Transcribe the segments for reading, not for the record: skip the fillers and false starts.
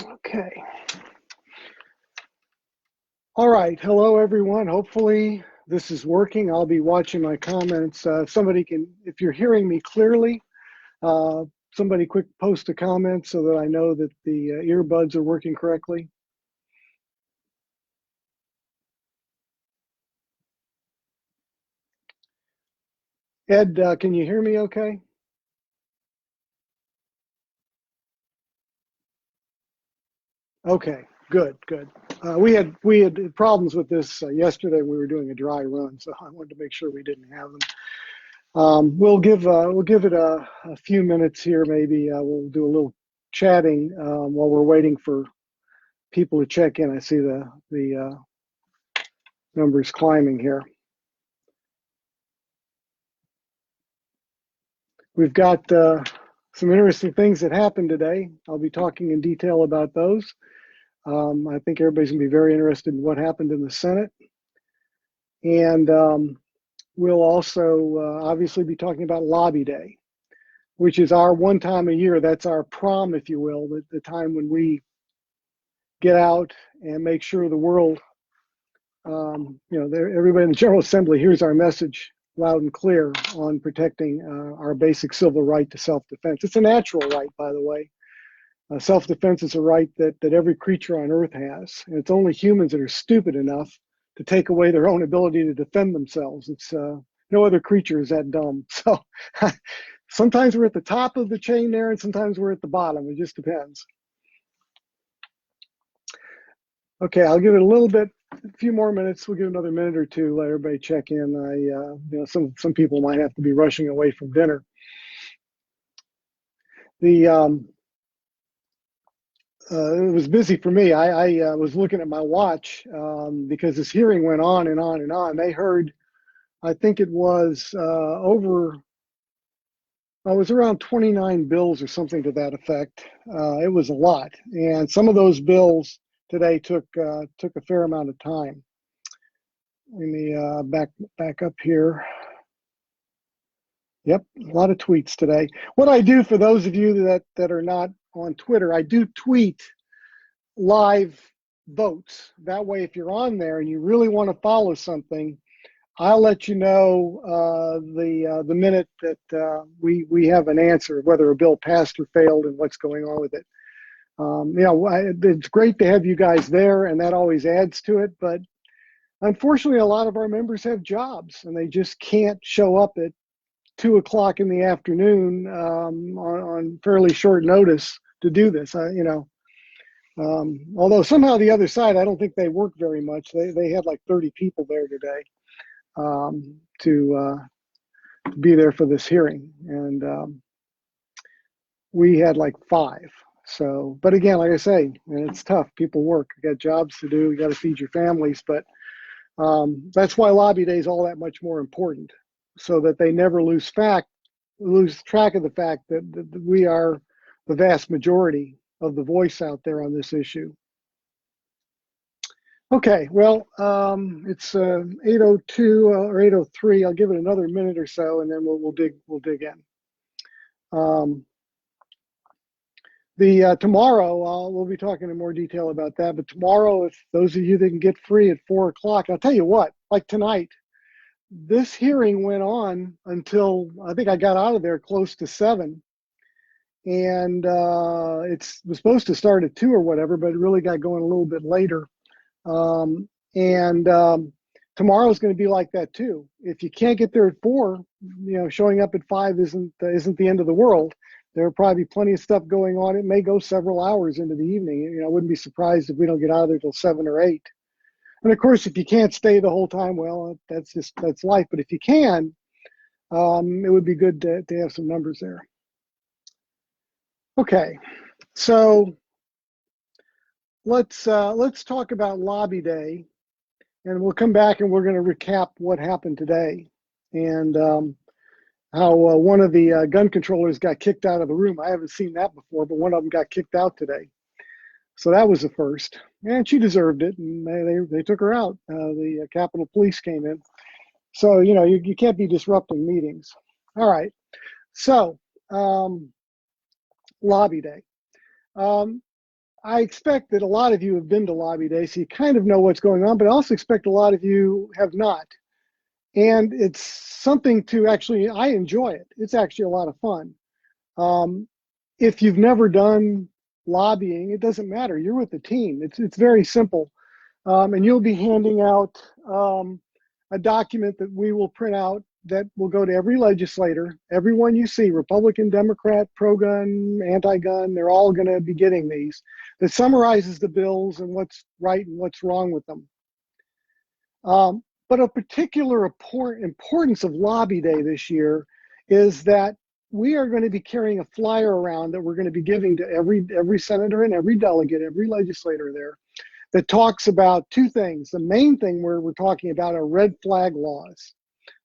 Okay. All right. Hello, everyone. Hopefully this is working. I'll be watching my comments. Somebody can, if you're hearing me clearly, uh, somebody quick post a comment so that I know that the earbuds are working correctly. Ed, can you hear me okay? Okay, good, good. We had problems with this yesterday. We were doing a dry run, so I wanted to make sure we didn't have them. We'll give it a few minutes here. Maybe we'll do a little chatting while we're waiting for people to check in. I see the numbers climbing here. We've got some interesting things that happened today. I'll be talking in detail about those. I think everybody's going to be very interested in what happened in the Senate. And we'll also obviously be talking about Lobby Day, which is our one time a year. That's our prom, if you will, the time when we get out and make sure the world, everybody in the General Assembly hears our message loud and clear on protecting our basic civil right to self-defense. It's a natural right, by the way. Self-defense is a right that every creature on earth has. And it's only humans that are stupid enough to take away their own ability to defend themselves. It's no other creature is that dumb. So sometimes we're at the top of the chain there, and sometimes we're at the bottom. It just depends. Okay, I'll give it a few more minutes. We'll give another minute or two, let everybody check in. Some people might have to be rushing away from dinner. It was busy for me. I was looking at my watch because this hearing went on and on and on. They heard, I think it was it was around 29 bills or something to that effect. It was a lot, and some of those bills today took a fair amount of time. Let me back up here. Yep, a lot of tweets today. What I do for those of you that are not on Twitter, I do tweet live votes. That way, if you're on there and you really want to follow something, I'll let you know the minute that we have an answer, whether a bill passed or failed, and what's going on with it. It's great to have you guys there, and that always adds to it. But unfortunately, a lot of our members have jobs, and they just can't show up at 2 o'clock in the afternoon on fairly short notice to do this. Although somehow the other side, I don't think they work very much. They had like 30 people there today to be there for this hearing, and we had like 5. So, but again, like I say, it's tough. People work. You got jobs to do. You got to feed your families. But that's why Lobby Day is all that much more important, so that they never lose track of the fact that we are the vast majority of the voice out there on this issue. Okay, well, it's 8:02 or 8:03. I'll give it another minute or so, and then we'll dig in. Tomorrow we'll be talking in more detail about that. But tomorrow, if those of you that can get free at 4 o'clock, I'll tell you what. Like tonight, this hearing went on until I think I got out of there close to 7, and it was supposed to start at 2 or whatever, but it really got going a little bit later. Tomorrow is going to be like that too. If you can't get there at 4, showing up at 5 isn't the end of the world. There'll probably be plenty of stuff going on. It may go several hours into the evening. I wouldn't be surprised if we don't get out of there till 7 or 8. And of course, if you can't stay the whole time, well, that's life. But if you can, it would be good to have some numbers there. Okay, so let's talk about Lobby Day, and we'll come back and we're going to recap what happened today, and how one of the gun controllers got kicked out of the room. I haven't seen that before, but one of them got kicked out today. So that was the first, and she deserved it, and they took her out. The Capitol Police came in. So, you can't be disrupting meetings. All right, so Lobby Day. I expect that a lot of you have been to Lobby Day, so you kind of know what's going on, but I also expect a lot of you have not. And it's something to actually, I enjoy it. It's actually a lot of fun. If you've never done lobbying, it doesn't matter. You're with the team. It's very simple. And you'll be handing out a document that we will print out that will go to every legislator, everyone you see, Republican, Democrat, pro-gun, anti-gun, they're all going to be getting these, that summarizes the bills and what's right and what's wrong with them. But a particular importance of Lobby Day this year is that we are going to be carrying a flyer around that we're going to be giving to every senator and every delegate, every legislator there, that talks about two things. The main thing we're talking about are red flag laws.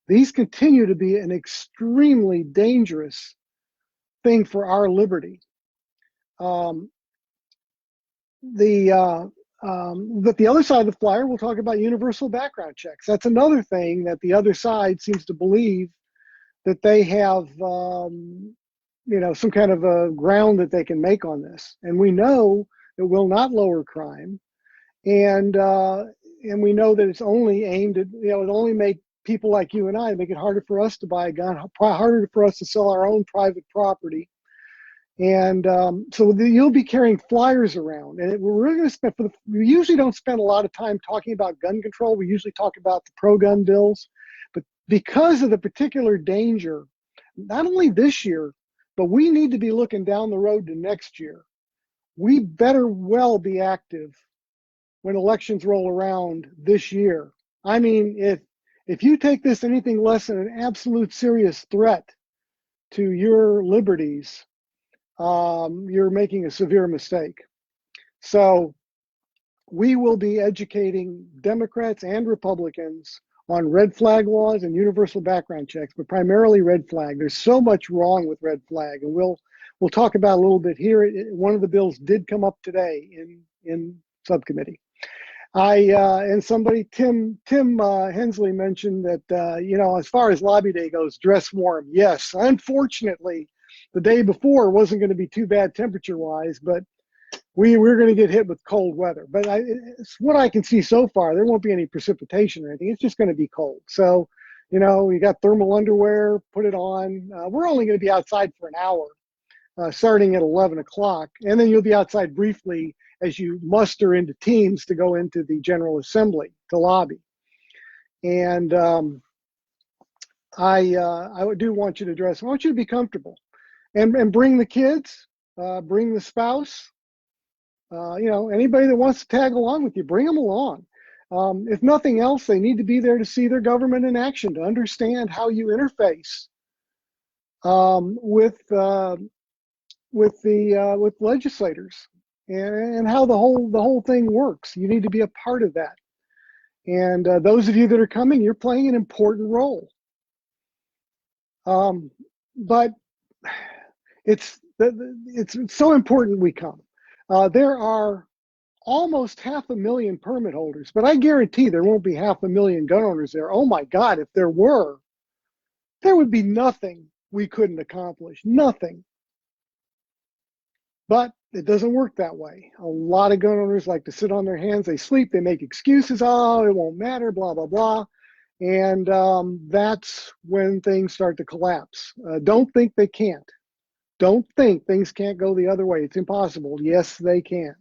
These continue to be an extremely dangerous thing for our liberty. But the other side of the flyer, we'll talk about universal background checks. That's another thing that the other side seems to believe that they have, some kind of a ground that they can make on this. And we know it will not lower crime, and we know that it's only aimed at, it only make people like you and I, make it harder for us to buy a gun, harder for us to sell our own private property. And so you'll be carrying flyers around, and we're really going to spend, we usually don't spend a lot of time talking about gun control. We usually talk about the pro-gun bills, but because of the particular danger, not only this year, but we need to be looking down the road to next year. We better well be active when elections roll around this year. I mean, if you take this anything less than an absolute serious threat to your liberties, you're making a severe mistake. So we will be educating Democrats and Republicans on red flag laws and universal background checks, but primarily red flag. There's so much wrong with red flag, and we'll talk about a little bit here. One of the bills did come up today in subcommittee. And somebody, Tim Hensley mentioned that, as far as Lobby Day goes, dress warm. Yes, unfortunately, the day before wasn't going to be too bad temperature-wise, but we're going to get hit with cold weather. But it's what I can see so far. There won't be any precipitation or anything. It's just going to be cold. So, you got thermal underwear, put it on. We're only going to be outside for an hour, starting at 11 o'clock. And then you'll be outside briefly as you muster into teams to go into the General Assembly to lobby. And I do want you to dress. I want you to be comfortable, and bring the kids, bring the spouse. Anybody that wants to tag along with you, bring them along. If nothing else, they need to be there to see their government in action, to understand how you interface with legislators, and how the whole thing works. You need to be a part of that. And those of you that are coming, you're playing an important role. But it's so important we come. There are almost 500,000 permit holders, but I guarantee there won't be 500,000 gun owners there. Oh my God, if there were, there would be nothing we couldn't accomplish, nothing. But it doesn't work that way. A lot of gun owners like to sit on their hands, they sleep, they make excuses, oh, it won't matter, blah, blah, blah. And that's when things start to collapse. Don't think they can't. Don't think things can't go the other way. It's impossible. Yes, they can.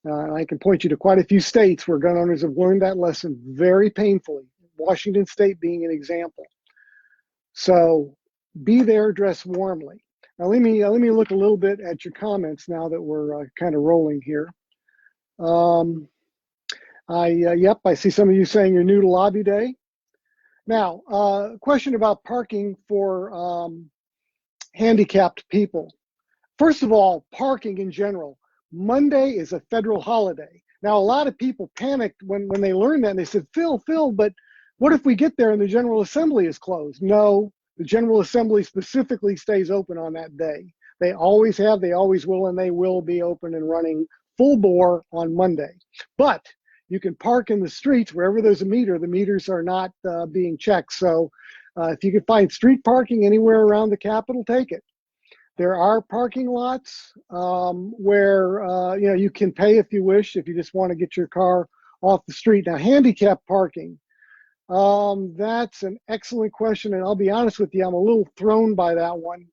I can point you to quite a few states where gun owners have learned that lesson very painfully, Washington State being an example. So be there, dress warmly. Now let me look a little bit at your comments now that we're kind of rolling here. I see some of you saying you're new to Lobby Day. Now, question about parking for handicapped people. First of all, parking in general. Monday is a federal holiday. Now, a lot of people panicked when they learned that, and they said, Phil, but what if we get there and the General Assembly is closed? No, the General Assembly specifically stays open on that day. They always have, they always will, and they will be open and running full bore on Monday. But you can park in the streets wherever there's a meter. The meters are not being checked. So if you can find street parking anywhere around the Capitol, take it. There are parking lots where you can pay if you wish, if you just want to get your car off the street. Now, handicap parking, that's an excellent question, and I'll be honest with you, I'm a little thrown by that one.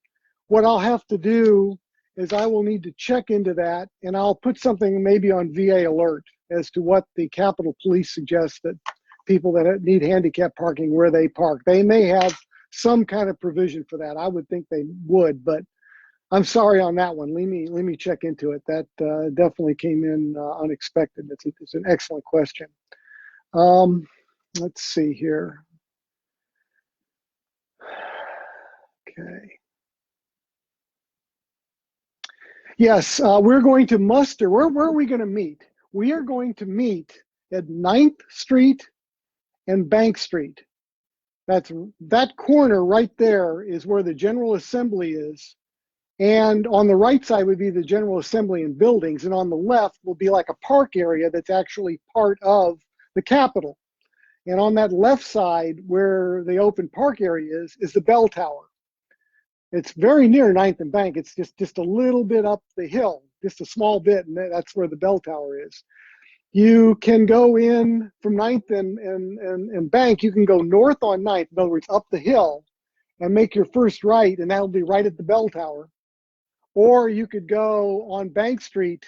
What I'll have to do is I will need to check into that, and I'll put something maybe on VA alert as to what the Capitol Police suggest that people that need handicap parking where they park. They may have some kind of provision for that. I would think they would, but I'm sorry on that one. Let me check into it. That definitely came in unexpected. It's an excellent question. Let's see here. Okay. Yes, we're going to muster. Where are we going to meet? We are going to meet at 9th Street and Bank Street. That corner right there is where the General Assembly is. And on the right side would be the General Assembly and buildings. And on the left will be like a park area that's actually part of the Capitol. And on that left side where the open park area is the bell tower. It's very near 9th and Bank. It's just a little bit up the hill, just a small bit, and that's where the bell tower is. You can go in from 9th and Bank. You can go north on 9th, in other words, up the hill, and make your first right, and that'll be right at the bell tower. Or you could go on Bank Street,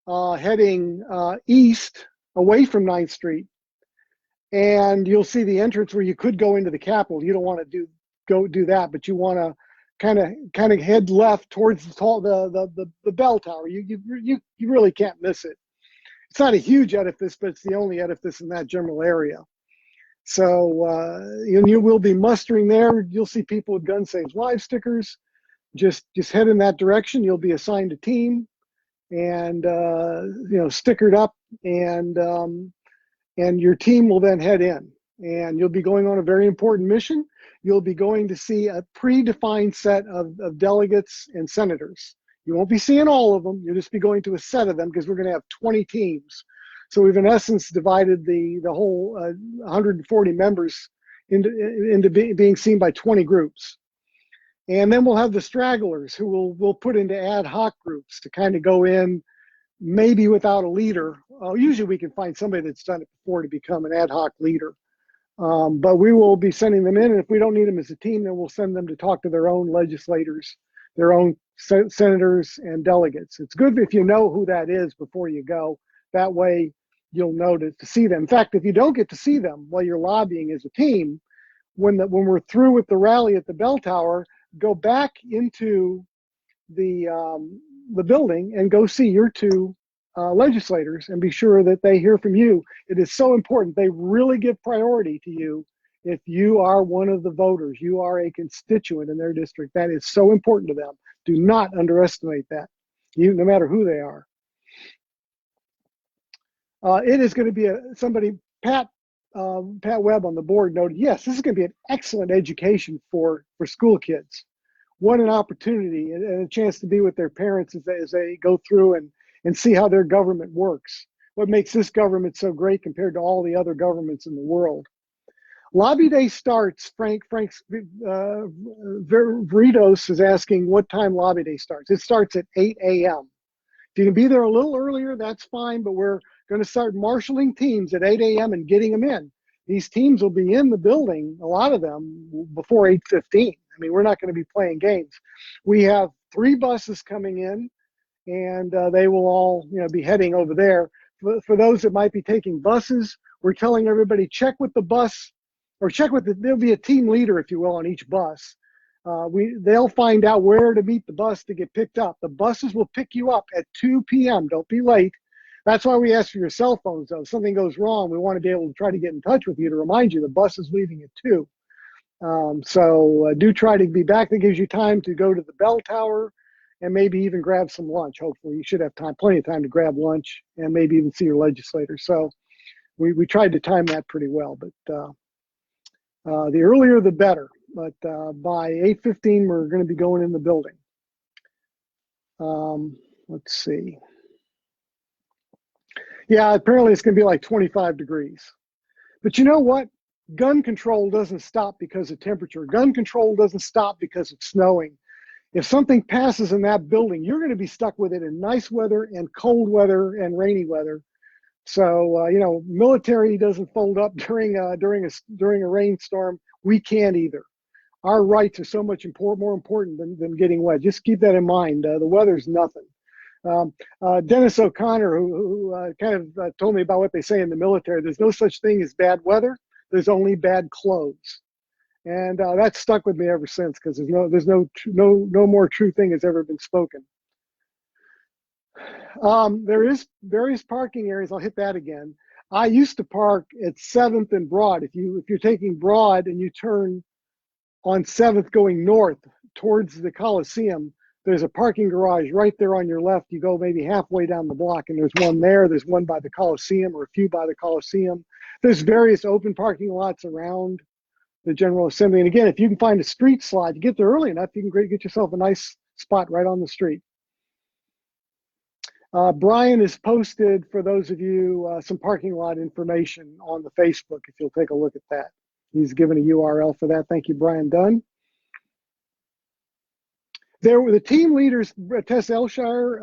heading east away from 9th Street, and you'll see the entrance where you could go into the Capitol. You don't want to do that, but you want to kind of head left towards the bell tower. You really can't miss it. It's not a huge edifice, but it's the only edifice in that general area. So you will be mustering there. You'll see people with Gun Saves Live stickers. Just head in that direction. You'll be assigned a team, and stickered up, and your team will then head in, and you'll be going on a very important mission. You'll be going to see a predefined set of delegates and senators. You won't be seeing all of them. You'll just be going to a set of them because we're going to have 20 teams. So we've in essence divided the whole 140 members into being seen by 20 groups. And then we'll have the stragglers who we'll put into ad hoc groups to kind of go in, maybe without a leader. Usually we can find somebody that's done it before to become an ad hoc leader. But we will be sending them in, and if we don't need them as a team, then we'll send them to talk to their own legislators, their own senators and delegates. It's good if you know who that is before you go. That way you'll know to see them. In fact, if you don't get to see them while you're lobbying as a team, when we're through with the rally at the bell tower, go back into the building and go see your two legislators and be sure that they hear from you. It is so important. They really give priority to you if you are one of the voters. You are a constituent in their district. That is so important to them. Do not underestimate that, no matter who they are. It is going to be Pat Webb on the board noted, yes, this is going to be an excellent education for school kids. What an opportunity and a chance to be with their parents as they go through and see how their government works. What makes this government so great compared to all the other governments in the world. Lobby day starts, Frank's Veritos is asking what time lobby day starts. It starts at 8 a.m. If you can be there a little earlier, that's fine, but we're going to start marshaling teams at 8 a.m. and getting them in. These teams will be in the building, a lot of them, before 8:15. I mean, we're not going to be playing games. We have 3 buses coming in, and they will all be heading over there. For those that might be taking buses, we're telling everybody check with the bus, or there'll be a team leader, if you will, on each bus. They'll find out where to meet the bus to get picked up. The buses will pick you up at 2 p.m. Don't be late. That's why we ask for your cell phones, though. If something goes wrong, we want to be able to try to get in touch with you to remind you the bus is leaving at 2. So do try to be back. That gives you time to go to the bell tower and maybe even grab some lunch. Hopefully you should have plenty of time to grab lunch and maybe even see your legislator. So we tried to time that pretty well, but the earlier the better. But by 8:15, we're going to be going in the building. Let's see. Yeah, apparently it's going to be like 25 degrees. But you know what? Gun control doesn't stop because of temperature. Gun control doesn't stop because it's snowing. If something passes in that building, you're going to be stuck with it in nice weather and cold weather and rainy weather. So you know, military doesn't fold up during a rainstorm. We can't either. Our rights are so much more important than getting wet. Just keep that in mind. The weather's nothing. Dennis O'Connor, who kind of told me about what they say in the military. There's no such thing as bad weather. There's only bad clothes, and that's stuck with me ever since, because there's no more true thing has ever been spoken. There is various parking areas. I'll hit that again. I used to park at 7th and Broad. If you're taking Broad and you turn on 7th going north towards the Coliseum, there's a parking garage right there on your left. You go maybe halfway down the block, and there's one there. There's one by the Coliseum, or a few by the Coliseum. There's various open parking lots around the General Assembly. And again, if you can find a street slot, you get there early enough, you can get yourself a nice spot right on the street. Brian has posted, for those of you, some parking lot information on the Facebook, if you'll take a look at that. He's given a URL for that. Thank you, Brian Dunn. There were the team leaders, Tess Elshire,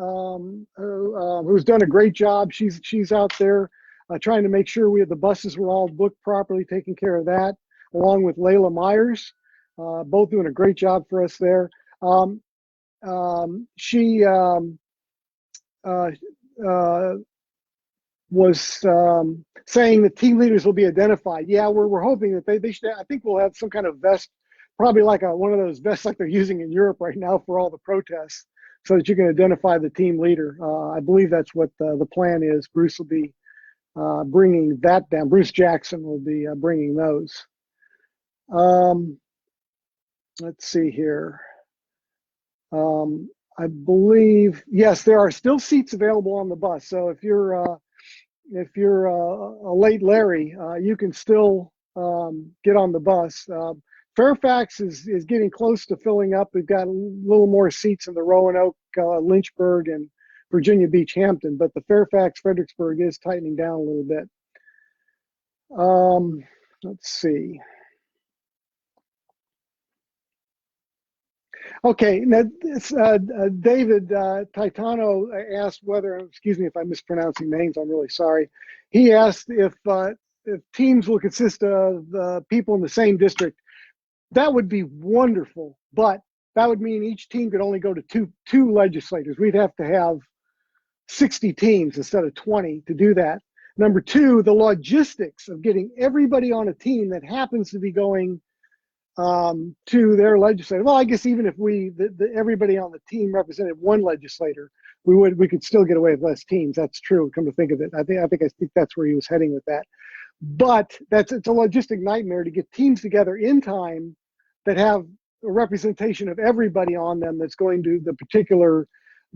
who's done a great job. She's out there trying to make sure the buses were all booked properly, taking care of that, along with Layla Myers, both doing a great job for us there. She was saying that team leaders will be identified. Yeah, we're hoping that they should. I think we'll have some kind of vest, probably like one of those vests like they're using in Europe right now for all the protests, so that you can identify the team leader. I believe that's what the plan is. Bruce will be bringing that down. Bruce Jackson will be bringing those. Let's see here. I believe, yes, there are still seats available on the bus. So if you're a late Larry, you can still get on the bus. Fairfax is getting close to filling up. We've got a little more seats in the Roanoke, Lynchburg, and Virginia Beach, Hampton, but the Fairfax, Fredericksburg is tightening down a little bit. Let's see. Okay, now David Titano asked whether, excuse me if I'm mispronouncing names, I'm really sorry. He asked if teams will consist of people in the same district. That would be wonderful, but that would mean each team could only go to two legislators. We'd have to have 60 teams instead of 20 to do that. Number two, the logistics of getting everybody on a team that happens to be going to their legislator. Well, I guess even if everybody on the team represented one legislator, we could still get away with less teams. That's true. Come to think of it, I think that's where he was heading with that. But it's a logistic nightmare to get teams together in time that have a representation of everybody on them that's going to the particular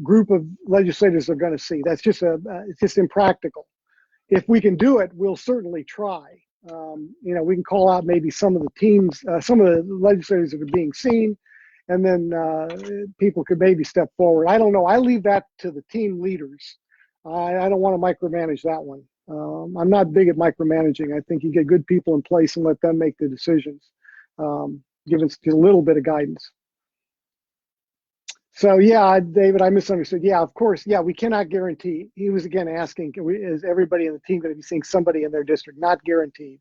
group of legislators they're going to see. That's just it's just impractical. If we can do it, we'll certainly try. We can call out maybe some of the teams, some of the legislators that are being seen, and then people could maybe step forward. I don't know. I leave that to the team leaders. I don't want to micromanage that one. I'm not big at micromanaging. I think you get good people in place and let them make the decisions, give us a little bit of guidance. So yeah, David, I misunderstood. Yeah, of course. Yeah, we cannot guarantee. He was again asking, is everybody in the team going to be seeing somebody in their district? Not guaranteed.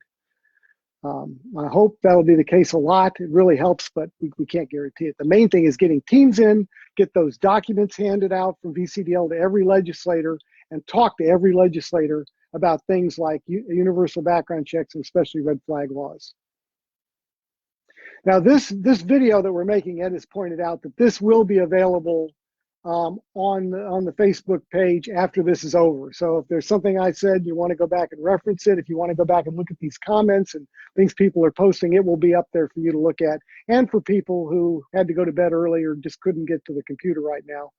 I hope that'll be the case a lot. It really helps, but we can't guarantee it. The main thing is getting teams in, get those documents handed out from VCDL to every legislator, and talk to every legislator about things like universal background checks and especially red flag laws. Now, this video that we're making, Ed has pointed out that this will be available on the Facebook page after this is over. So if there's something I said, you want to go back and reference it, if you want to go back and look at these comments and things people are posting, it will be up there for you to look at. And for people who had to go to bed early or just couldn't get to the computer right now.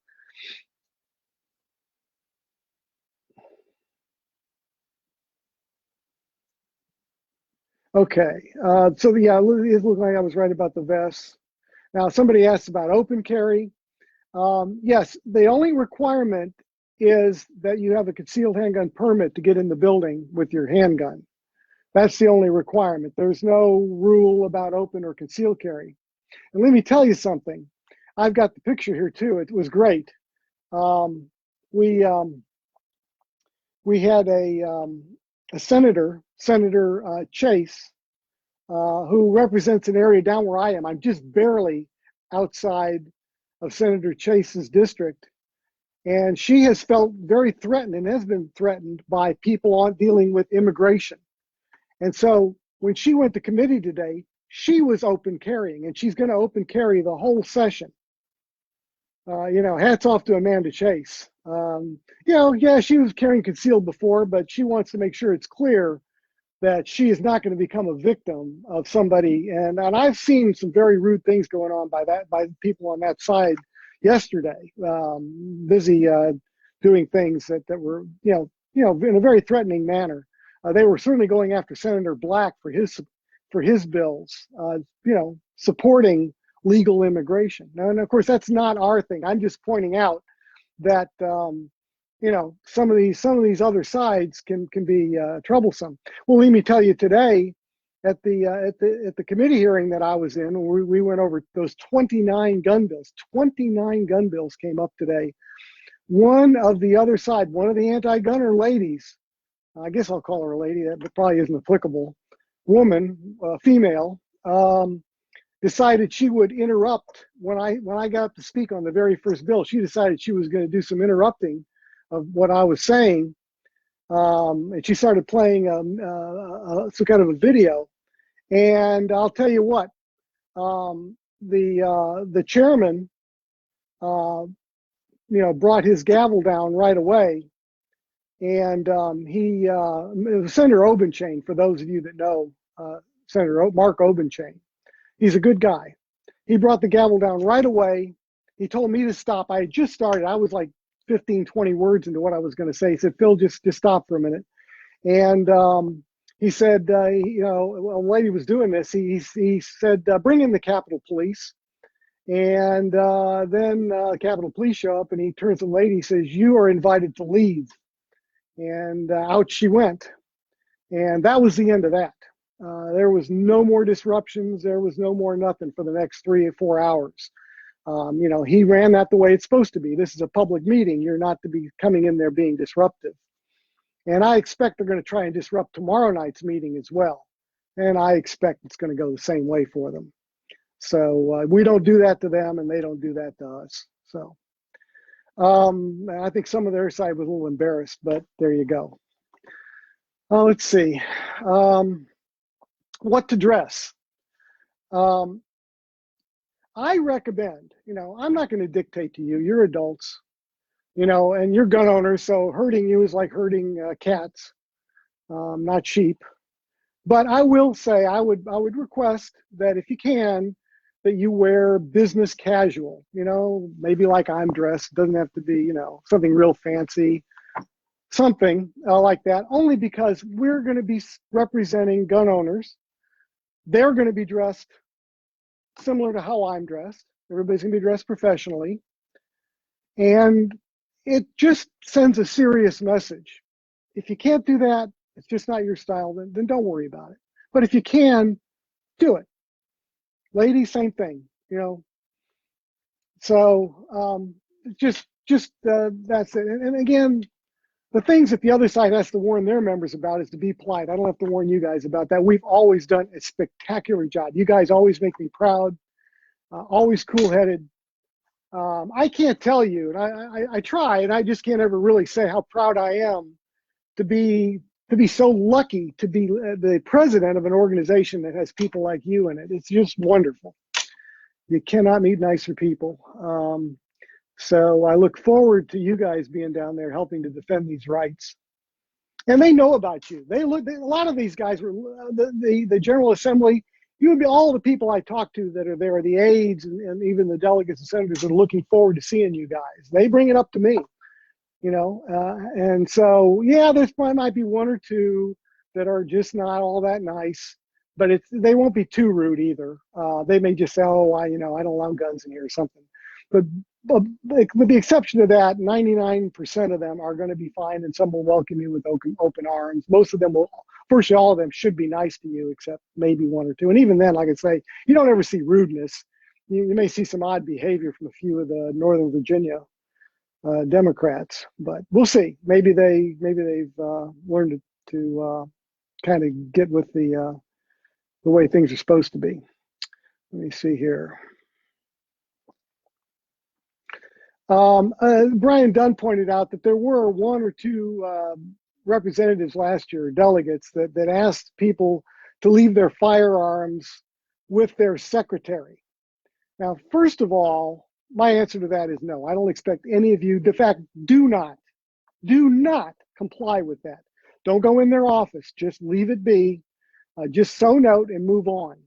Okay, so yeah, it looked like I was right about the vests. Now, somebody asked about open carry. Yes, the only requirement is that you have a concealed handgun permit to get in the building with your handgun. That's the only requirement. There's no rule about open or concealed carry. And let me tell you something. I've got the picture here too. It was great. Um, we we had a Senator Chase, who represents an area down where I am. I'm just barely outside of Senator Chase's district. And she has felt very threatened and has been threatened by people on dealing with immigration. And so when she went to committee today, she was open carrying, and she's going to open carry the whole session. Hats off to Amanda Chase. Yeah, she was carrying concealed before, but she wants to make sure it's clear that she is not going to become a victim of somebody. And I've seen some very rude things going on by people on that side yesterday, busy doing things that were, in a very threatening manner. They were certainly going after Senator Black for his bills, supporting legal immigration. Now, and of course, that's not our thing. I'm just pointing out that some of these other sides can be troublesome. Well, let me tell you, today at the committee hearing that I was in, we went over those 29 gun bills. 29 gun bills came up today. One of the other side, one of the anti-gunner ladies, I guess I'll call her a lady, that probably isn't applicable, woman, female, decided she would interrupt when I got up to speak on the very first bill. She decided she was going to do some interrupting of what I was saying, and she started playing some kind of a video. And I'll tell you what, the chairman, brought his gavel down right away, and it was Senator Obenchain. For those of you that know Senator Mark Obenchain, he's a good guy. He brought the gavel down right away. He told me to stop. I had just started. I was like 15, 20 words into what I was going to say. He said, Phil, just stop for a minute. And he said, while the lady was doing this, he said, bring in the Capitol Police. And then Capitol Police show up, and he turns to the lady, says, you are invited to leave. And out she went. And that was the end of that. There was no more disruptions. There was no more nothing for the next 3 or 4 hours. He ran that the way it's supposed to be. This is a public meeting. You're not to be coming in there being disruptive. And I expect they're going to try and disrupt tomorrow night's meeting as well. And I expect it's going to go the same way for them. So we don't do that to them, and they don't do that to us. So I think some of their side was a little embarrassed, but there you go. Let's see. What to dress. I recommend, I'm not going to dictate to you. You're adults, and you're gun owners, so herding you is like herding cats, not sheep. But I will say, I would request that if you can, that you wear business casual, maybe like I'm dressed. It doesn't have to be, something real fancy, something like that, only because we're going to be representing gun owners. They're going to be dressed similar to how I'm dressed. Everybody's going to be dressed professionally. And it just sends a serious message. If you can't do that, it's just not your style, then don't worry about it. But if you can, do it. Ladies, same thing, So just that's it. And again, the things that the other side has to warn their members about is to be polite. I don't have to warn you guys about that. We've always done a spectacular job. You guys always make me proud, always cool-headed. I can't tell you, and I try, and I just can't ever really say how proud I am to be so lucky to be the president of an organization that has people like you in it. It's just wonderful. You cannot meet nicer people. So I look forward to you guys being down there helping to defend these rights. And they know about you. A lot of these guys were the General Assembly. You would be all the people I talk to that are there, the aides and even the delegates and senators are looking forward to seeing you guys. They bring it up to me, and so, yeah, there's probably might be one or two that are just not all that nice, but they won't be too rude either. They may just say, oh, I don't allow guns in here or something. But with the exception of that, 99% of them are going to be fine, and some will welcome you with open arms. Most of them will, virtually all of them should be nice to you, except maybe one or two. And even then, like I say, you don't ever see rudeness. you may see some odd behavior from a few of the Northern Virginia Democrats, but we'll see. Maybe they've learned to kind of get with the way things are supposed to be. Let me see here. Brian Dunn pointed out that there were one or two representatives last year, delegates, that asked people to leave their firearms with their secretary. Now, first of all, my answer to that is no. I don't expect any of you, in fact, do not comply with that. Don't go in their office, just leave it be. Just so note and move on.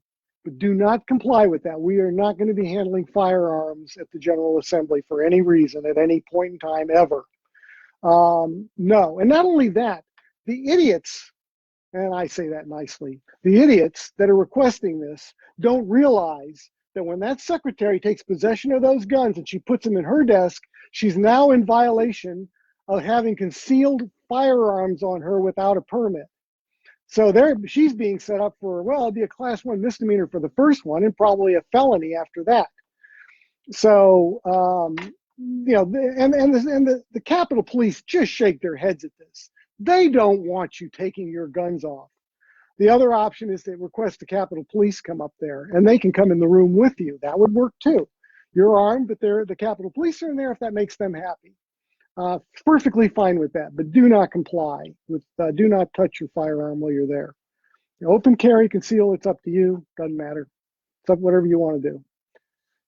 But do not comply with that. We are not going to be handling firearms at the General Assembly for any reason at any point in time ever. No, and not only that, the idiots, and I say that nicely, the idiots that are requesting this don't realize that when that secretary takes possession of those guns and she puts them in her desk, she's now in violation of having concealed firearms on her without a permit. So she's being set up for, well, it'd be a class 1 misdemeanor for the first one and probably a felony after that. So, you know, the Capitol Police just shake their heads at this. They don't want you taking your guns off. The other option is to request the Capitol Police come up there, and they can come in the room with you. That would work too. You're armed, but the Capitol Police are in there if that makes them happy. Perfectly fine with that, but do not comply with, do not touch your firearm while you're there. Open carry, conceal, it's up to you, doesn't matter. It's up whatever you want to do.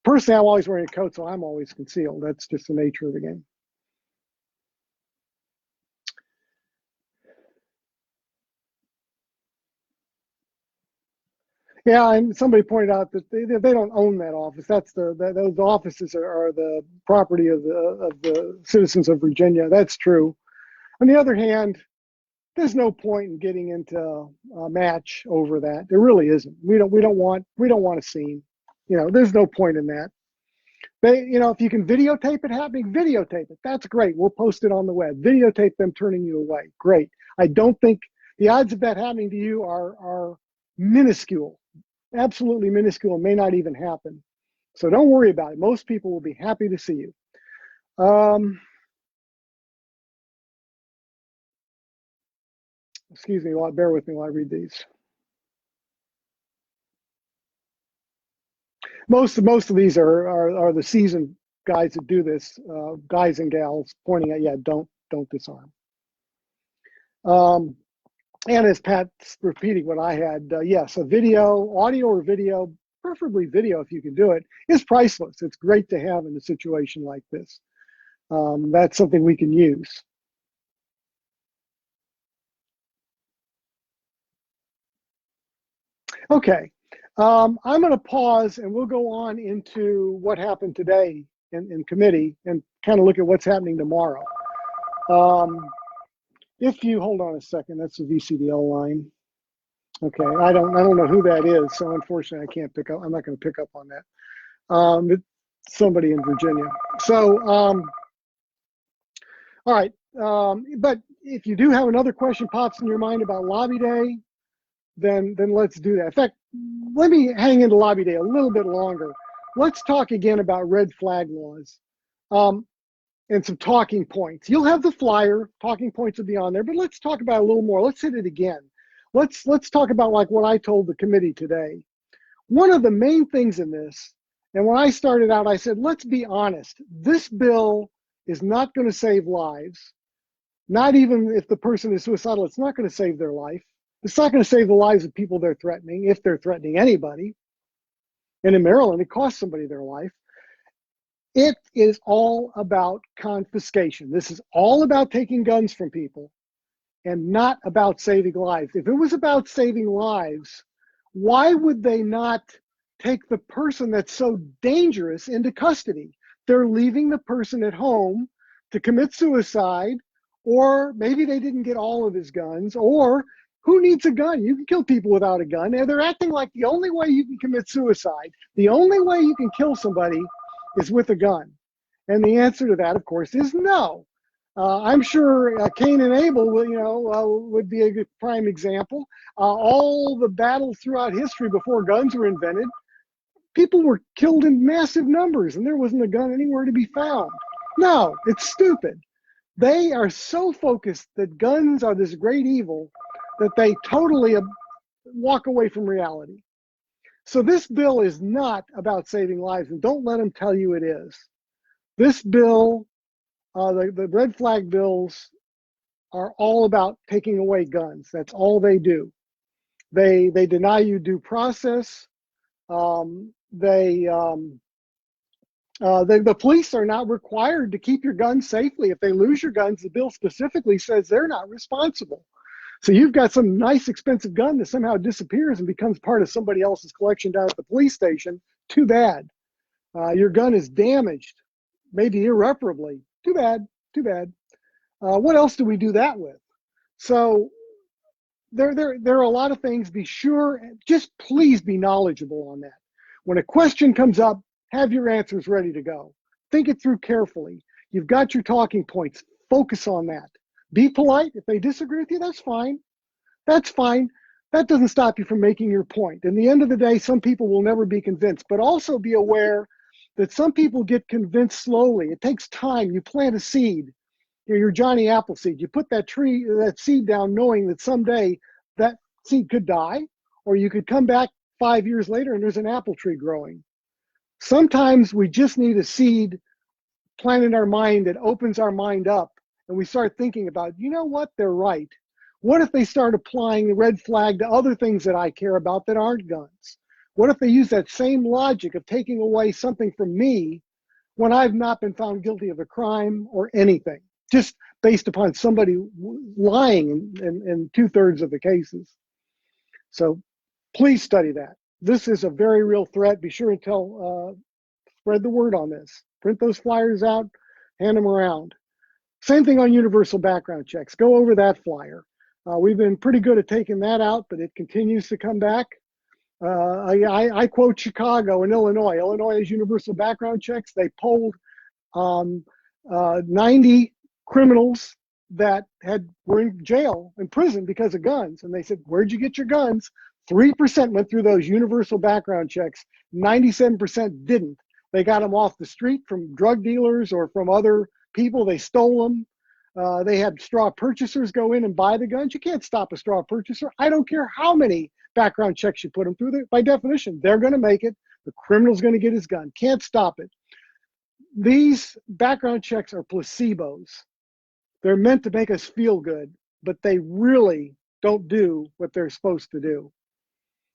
Personally, I'm always wearing a coat, so I'm always concealed. That's just the nature of the game. Yeah, and somebody pointed out that they don't own that office. Those offices are the property of the citizens of Virginia. That's true. On the other hand, there's no point in getting into a match over that. There really isn't. We don't want a scene. You know, there's no point in that. You know, if you can videotape it happening, videotape it. That's great. We'll post it on the web. Videotape them turning you away. Great. I don't think the odds of that happening to you are minuscule. Absolutely minuscule, may not even happen. So don't worry about it. Most people will be happy to see you. Excuse me, bear with me while I read these. Most of these are the seasoned guys that do this, guys and gals pointing at, yeah, don't disarm. And as Pat's repeating what I had, yes, a video, audio or video, preferably video if you can do it, is priceless. It's great to have in a situation like this. That's something we can use. Okay, I'm going to pause and we'll go on into what happened today in committee and kind of look at what's happening tomorrow. If you hold on a second, that's the VCDL line. Okay, I don't know who that is, so unfortunately I can't pick up. I'm not going to pick up on that. It's somebody in Virginia. So, all right. But if you do have another question pops in your mind about Lobby Day, then let's do that. In fact, let me hang into Lobby Day a little bit longer. Let's talk again about red flag laws. And some talking points. You'll have the flyer, talking points will be on there, but let's talk about it a little more. Let's hit it again. Let's talk about like what I told the committee today. One of the main things in this, and when I started out, I said, let's be honest. This bill is not going to save lives. Not even if the person is suicidal, it's not going to save their life. It's not going to save the lives of people they're threatening, if they're threatening anybody. And in Maryland, it cost somebody their life. It is all about confiscation. This is all about taking guns from people and not about saving lives. If it was about saving lives, why would they not take the person that's so dangerous into custody? They're leaving the person at home to commit suicide, or maybe they didn't get all of his guns, or who needs a gun? You can kill people without a gun. And they're acting like the only way you can commit suicide, the only way you can kill somebody is with a gun. And the answer to that, of course, is no. I'm sure Cain and Abel, would be a good prime example. All the battles throughout history before guns were invented, People were killed in massive numbers and there wasn't a gun anywhere to be found. No, it's stupid. They are so focused that guns are this great evil that they totally walk away from reality. So this bill is not about saving lives, and don't let them tell you it is. This bill, the red flag bills, are all about taking away guns. That's all they do. They deny you due process. The police are not required to keep your guns safely. If they lose your guns, the bill specifically says they're not responsible. So you've got some nice expensive gun that somehow disappears and becomes part of somebody else's collection down at the police station. Too bad. Your gun is damaged, maybe irreparably. Too bad, too bad. What else do we do that with? So there are a lot of things. Be sure, just please be knowledgeable on that. When a question comes up, have your answers ready to go. Think it through carefully. You've got your talking points. Focus on that. Be polite. If they disagree with you, that's fine. That's fine. That doesn't stop you from making your point. In the end of the day, some people will never be convinced, but also be aware that some people get convinced slowly. It takes time. You plant a seed. Your Johnny Appleseed. You put that seed down knowing that someday that seed could die, or you could come back 5 years later and there's an apple tree growing. Sometimes we just need a seed planted in our mind that opens our mind up and we start thinking about, you know what, they're right. What if they start applying the red flag to other things that I care about that aren't guns? What if they use that same logic of taking away something from me when I've not been found guilty of a crime or anything, just based upon somebody lying in 2/3 of the cases? So please study that. This is a very real threat. Be sure and spread the word on this. Print those flyers out, hand them around. Same thing on universal background checks. Go over that flyer. We've been pretty good at taking that out, but it continues to come back. I quote Chicago and Illinois. Illinois has universal background checks. They polled 90 criminals that were in jail, in prison because of guns. And they said, where'd you get your guns? 3% went through those universal background checks. 97% didn't. They got them off the street from drug dealers or from other people. They stole them. They had straw purchasers go in and buy the guns. You can't stop a straw purchaser. I don't care how many background checks you put them through. By definition, they're going to make it. The criminal's going to get his gun. Can't stop it. These background checks are placebos. They're meant to make us feel good, but they really don't do what they're supposed to do.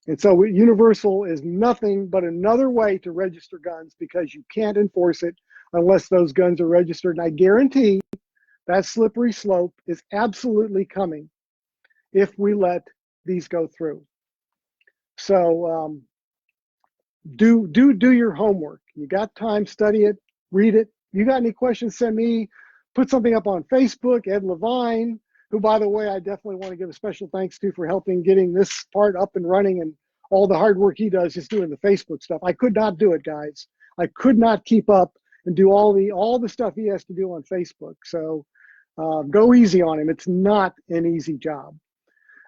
And so universal is nothing but another way to register guns because you can't enforce it unless those guns are registered. And I guarantee that slippery slope is absolutely coming if we let these go through. So do your homework. You got time, study it, read it. You got any questions, send me. Put something up on Facebook. Ed Levine, who, by the way, I definitely want to give a special thanks to for helping getting this part up and running and all the hard work he does just doing the Facebook stuff. I could not do it, guys. I could not keep up and do all the stuff he has to do on Facebook. So go easy on him. It's not an easy job.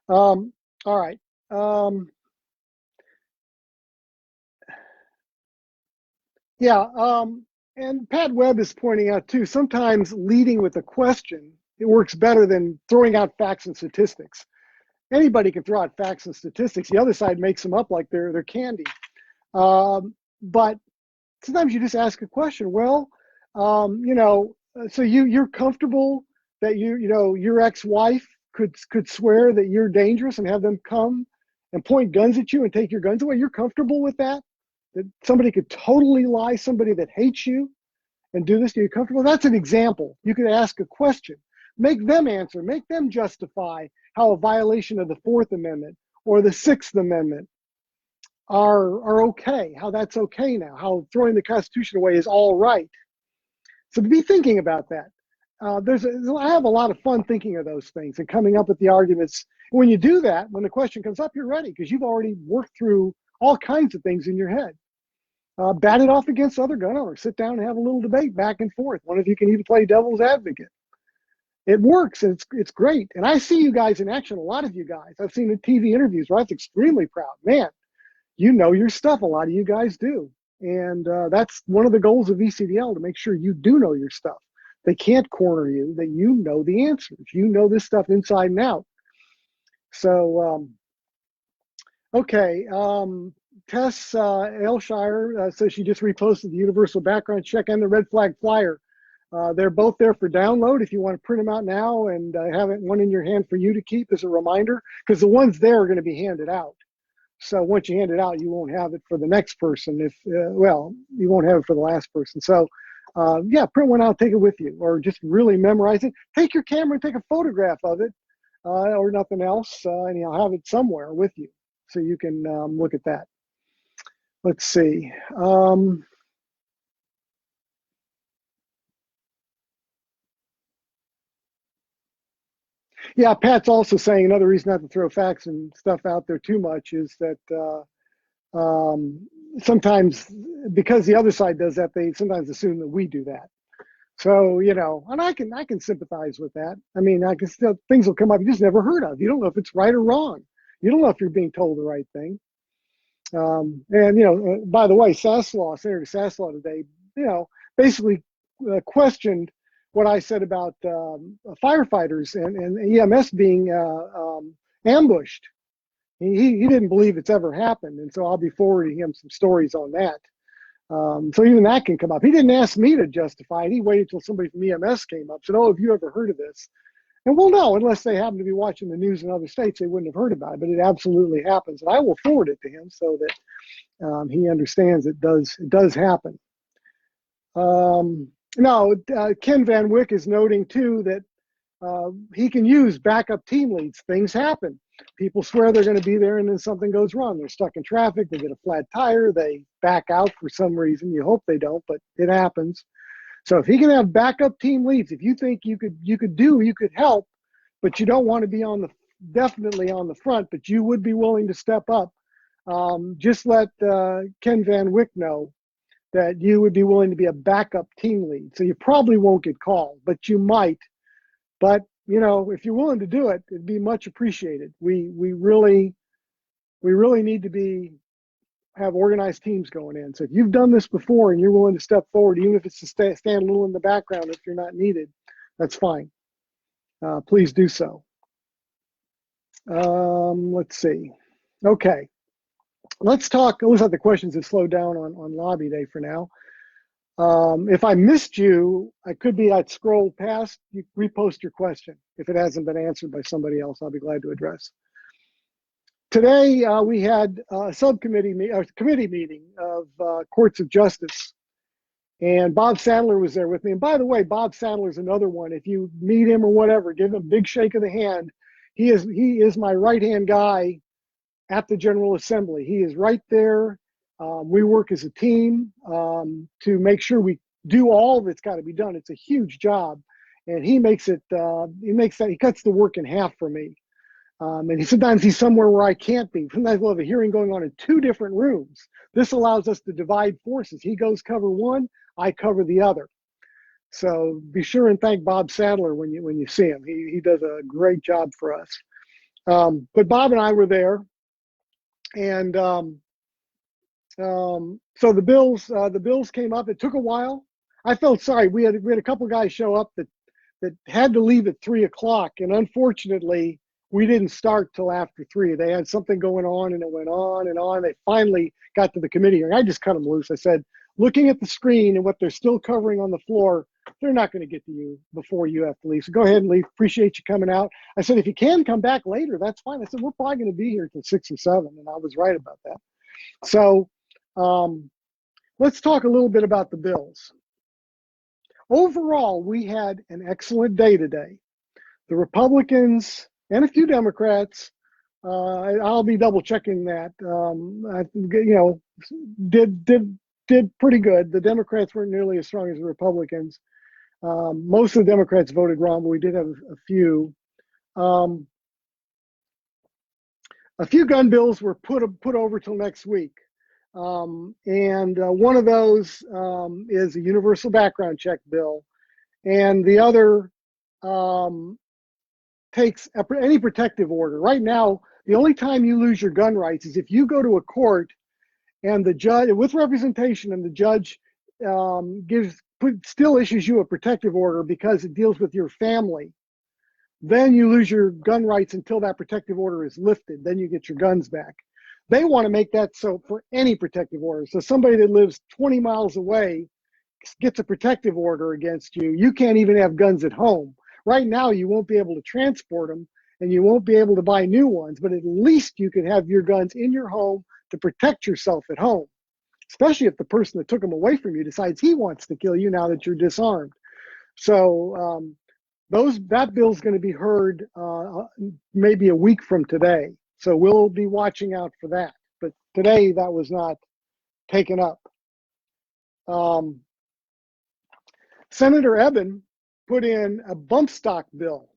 All right. And Pat Webb is pointing out too, sometimes leading with a question, it works better than throwing out facts and statistics. Anybody can throw out facts and statistics. The other side makes them up like they're candy. But sometimes you just ask a question. Well, so you're comfortable that your ex-wife could swear that you're dangerous and have them come and point guns at you and take your guns away? You're comfortable with that? That somebody could totally lie, somebody that hates you, and do this? Are you comfortable? That's an example. You could ask a question. Make them answer. Make them justify how a violation of the Fourth Amendment or the Sixth Amendment are okay, how that's okay now, how throwing the Constitution away is all right. So be thinking about that. I have a lot of fun thinking of those things and coming up with the arguments. When you do that, when the question comes up, you're ready because you've already worked through all kinds of things in your head. Bat it off against other gun owners. Sit down and have a little debate back and forth. One of you can even play devil's advocate. It works, and it's great. And I see you guys in action, a lot of you guys. I've seen the TV interviews where I was extremely proud. Man, you know your stuff. A lot of you guys do. And that's one of the goals of VCDL, to make sure you do know your stuff. They can't corner you, that you know the answers. You know this stuff inside and out. So, okay. Tess Aylshire says she just reposted the universal background check and the red flag flyer. They're both there for download if you want to print them out now and have it one in your hand for you to keep as a reminder, because the ones there are going to be handed out. So once you hand it out, you won't have it for the next person. If well, you won't have it for the last person. So yeah, print one out, take it with you, or just really memorize it. Take your camera and take a photograph of it, or nothing else, and you'll have it somewhere with you, so you can look at that. Let's see. Yeah, Pat's also saying another reason not to throw facts and stuff out there too much is that sometimes, because the other side does that, they sometimes assume that we do that. So, you know, and I can sympathize with that. I mean, I can still, things will come up you just never heard of. You don't know if it's right or wrong. You don't know if you're being told the right thing. And, you know, by the way, Senator Saslaw today, you know, basically questioned what I said about firefighters and EMS being ambushed. He didn't believe it's ever happened. And so I'll be forwarding him some stories on that. So even that can come up. He didn't ask me to justify it. He waited till somebody from EMS came up, said, oh, have you ever heard of this? And well, no, unless they happen to be watching the news in other states, they wouldn't have heard about it, but it absolutely happens. And I will forward it to him so that he understands it does happen. No, Ken Van Wyck is noting too that he can use backup team leads. Things happen. People swear they're going to be there and then something goes wrong. They're stuck in traffic. They get a flat tire. They back out for some reason. You hope they don't, but it happens. So if he can have backup team leads, if you think you could help, but you don't want to be definitely on the front, but you would be willing to step up, just let Ken Van Wyck know that you would be willing to be a backup team lead. So you probably won't get called, but you might. But, you know, if you're willing to do it, it'd be much appreciated. We really need to have organized teams going in. So if you've done this before and you're willing to step forward, even if it's to stand a little in the background if you're not needed, that's fine. Please do so. Let's see. Okay. Let's talk about the questions that slowed down on lobby day for now. If I missed you, I'd scrolled past. You repost your question. If it hasn't been answered by somebody else, I'll be glad to address. Today, we had a committee meeting of courts of justice, and Bob Sandler was there with me. And by the way, Bob Sandler is another one. If you meet him or whatever, give him a big shake of the hand. He is my right-hand guy at the General Assembly. He is right there. We work as a team to make sure we do all that's got to be done. It's a huge job, and he cuts the work in half for me. And sometimes he's somewhere where I can't be. Sometimes we'll have a hearing going on in 2 different rooms. This allows us to divide forces. He goes cover one, I cover the other. So be sure and thank Bob Sadler when you see him. He does a great job for us. But Bob and I were there, and so the bills came up. It took a while. I felt sorry. We had a couple guys show up that had to leave at 3 o'clock, and unfortunately, we didn't start till after 3. They had something going on, and it went on and on. They finally got to the committee hearing. I just cut them loose. I said, looking at the screen and what they're still covering on the floor, they're not going to get to you before you have to leave. So go ahead and leave. Appreciate you coming out. I said, if you can come back later, that's fine. I said, we're probably going to be here till 6 or 7, and I was right about that. So let's talk a little bit about the bills. Overall, we had an excellent day today. The Republicans and a few Democrats, I'll be double checking that, did pretty good. The Democrats weren't nearly as strong as the Republicans. Most of the Democrats voted wrong, but we did have a few. A few gun bills were put over till next week. And one of those is a universal background check bill. And the other takes any protective order. Right now, the only time you lose your gun rights is if you go to a court and the judge, with representation, and the judge still issues you a protective order because it deals with your family, then you lose your gun rights until that protective order is lifted. Then you get your guns back. They want to make that so for any protective order. So somebody that lives 20 miles away gets a protective order against you. You can't even have guns at home. Right now, you won't be able to transport them and you won't be able to buy new ones, but at least you can have your guns in your home to protect yourself at home, especially if the person that took them away from you decides he wants to kill you now that you're disarmed. So that bill's going to be heard maybe a week from today. So we'll be watching out for that. But today that was not taken up. Senator Eben put in a bump stock bill.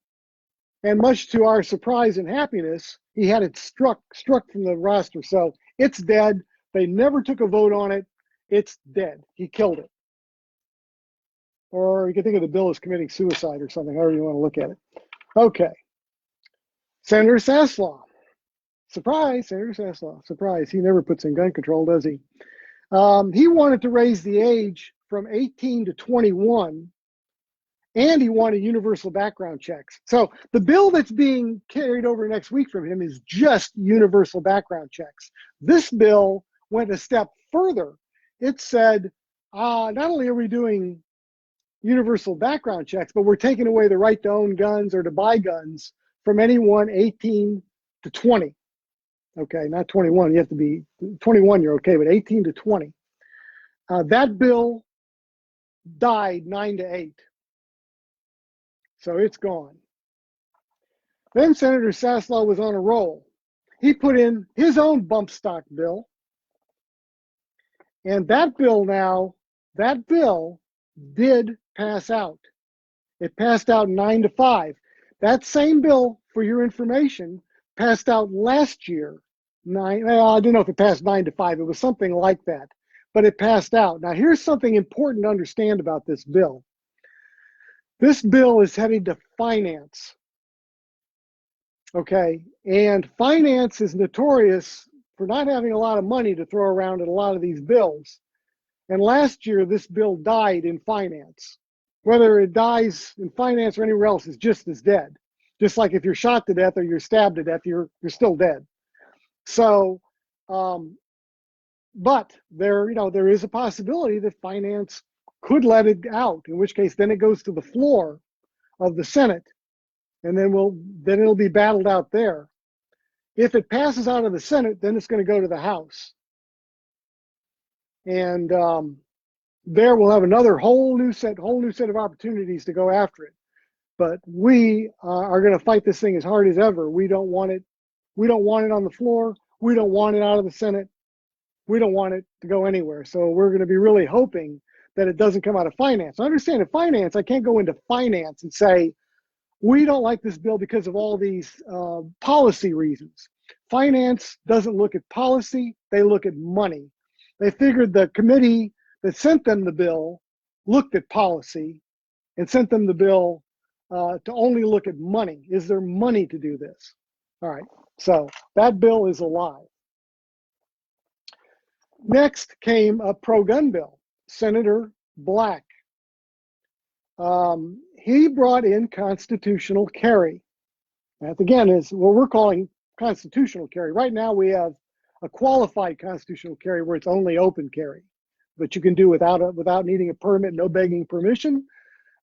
And much to our surprise and happiness, he had it struck from the roster. So it's dead. They never took a vote on it. It's dead. He killed it. Or you can think of the bill as committing suicide or something, however you want to look at it. Okay. Senator Saslaw. Surprise, Senator Saslaw. Surprise. He never puts in gun control, does he? He wanted to raise the age from 18 to 21, and he wanted universal background checks. So the bill that's being carried over next week from him is just universal background checks. This bill went a step further. It said, not only are we doing universal background checks, but we're taking away the right to own guns or to buy guns from anyone 18 to 20. Okay, not 21. You have to be 21, you're okay, but 18 to 20. That bill died 9-8. So it's gone. Then Senator Saslaw was on a roll. He put in his own bump stock bill. And that bill did pass out. It passed out 9-5. That same bill, for your information, passed out last year. I don't know if it passed 9-5. It was something like that, but it passed out. Now, here's something important to understand about this bill. This bill is heading to finance. Okay, and finance is notorious for not having a lot of money to throw around in a lot of these bills. And last year, this bill died in finance. Whether it dies in finance or anywhere else is just as dead. Just like if you're shot to death or you're stabbed to death, you're still dead. So, but there is a possibility that finance could let it out, in which case then it goes to the floor of the Senate, and then it'll be battled out there. If it passes out of the Senate, then it's going to go to the House. And there we'll have another whole new set of opportunities to go after it. But we are going to fight this thing as hard as ever. We don't want it. We don't want it on the floor. We don't want it out of the Senate. We don't want it to go anywhere. So we're going to be really hoping that it doesn't come out of finance. I understand in finance, I can't go into finance and say, we don't like this bill because of all these policy reasons. Finance doesn't look at policy. They look at money. They figured the committee that sent them the bill looked at policy and sent them the bill to only look at money. Is there money to do this? All right, so that bill is alive. Next came a pro-gun bill, Senator Black. He brought in constitutional carry. That again is what we're calling constitutional carry. Right now we have a qualified constitutional carry where it's only open carry, but you can do without needing a permit, no begging permission.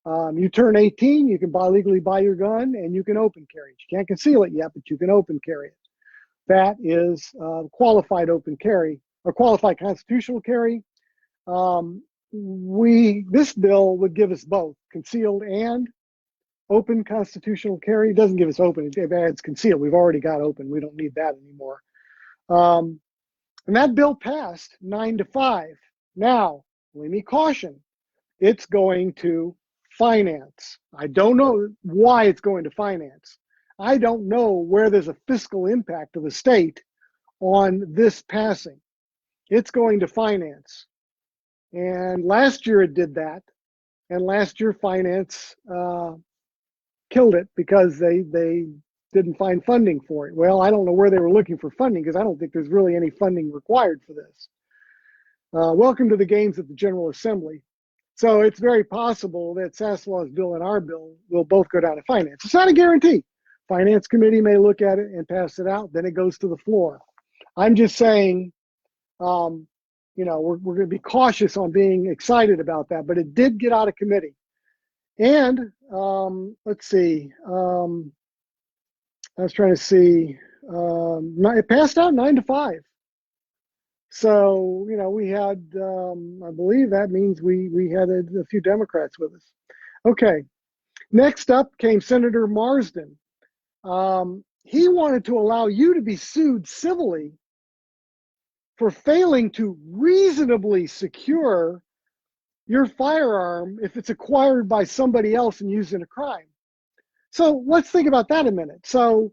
You turn 18, you can legally buy your gun, and you can open carry it. You can't conceal it yet, but you can open carry it. That is qualified open carry or qualified constitutional carry. This bill would give us both concealed and open constitutional carry. It doesn't give us open, it adds concealed. We've already got open. We don't need that anymore. And that bill passed 9-5. Now, let me caution, it's going to finance. I don't know why it's going to finance. I don't know where there's a fiscal impact of the state on this passing. It's going to finance. And last year it did that. And last year finance killed it because they didn't find funding for it. Well, I don't know where they were looking for funding because I don't think there's really any funding required for this. Welcome to the games at the General Assembly. So it's very possible that Sasselaw's bill and our bill will both go down to finance. It's not a guarantee. Finance committee may look at it and pass it out. Then it goes to the floor. I'm just saying, we're going to be cautious on being excited about that. But it did get out of committee. And let's see. I was trying to see. It passed out 9-5. So, we had, I believe that means we had a few Democrats with us. Okay. Next up came Senator Marsden. He wanted to allow you to be sued civilly for failing to reasonably secure your firearm if it's acquired by somebody else and used in a crime. So let's think about that a minute. So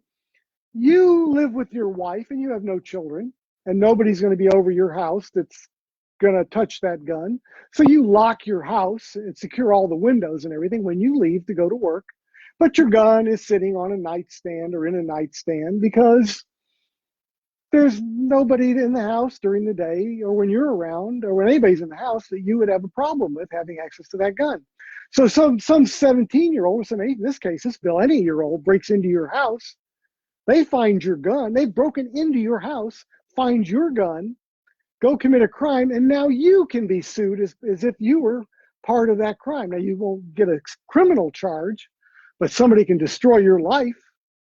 you live with your wife and you have no children, and nobody's going to be over your house that's going to touch that gun. So you lock your house and secure all the windows and everything when you leave to go to work. But your gun is sitting on a nightstand or in a nightstand because there's nobody in the house during the day or when you're around or when anybody's in the house that you would have a problem with having access to that gun. So some 17-year-old, or some, in this case, this bill, any year-old breaks into your house. They find your gun. They've broken into your house, find your gun, go commit a crime, and now you can be sued as if you were part of that crime. Now, you won't get a criminal charge, but somebody can destroy your life.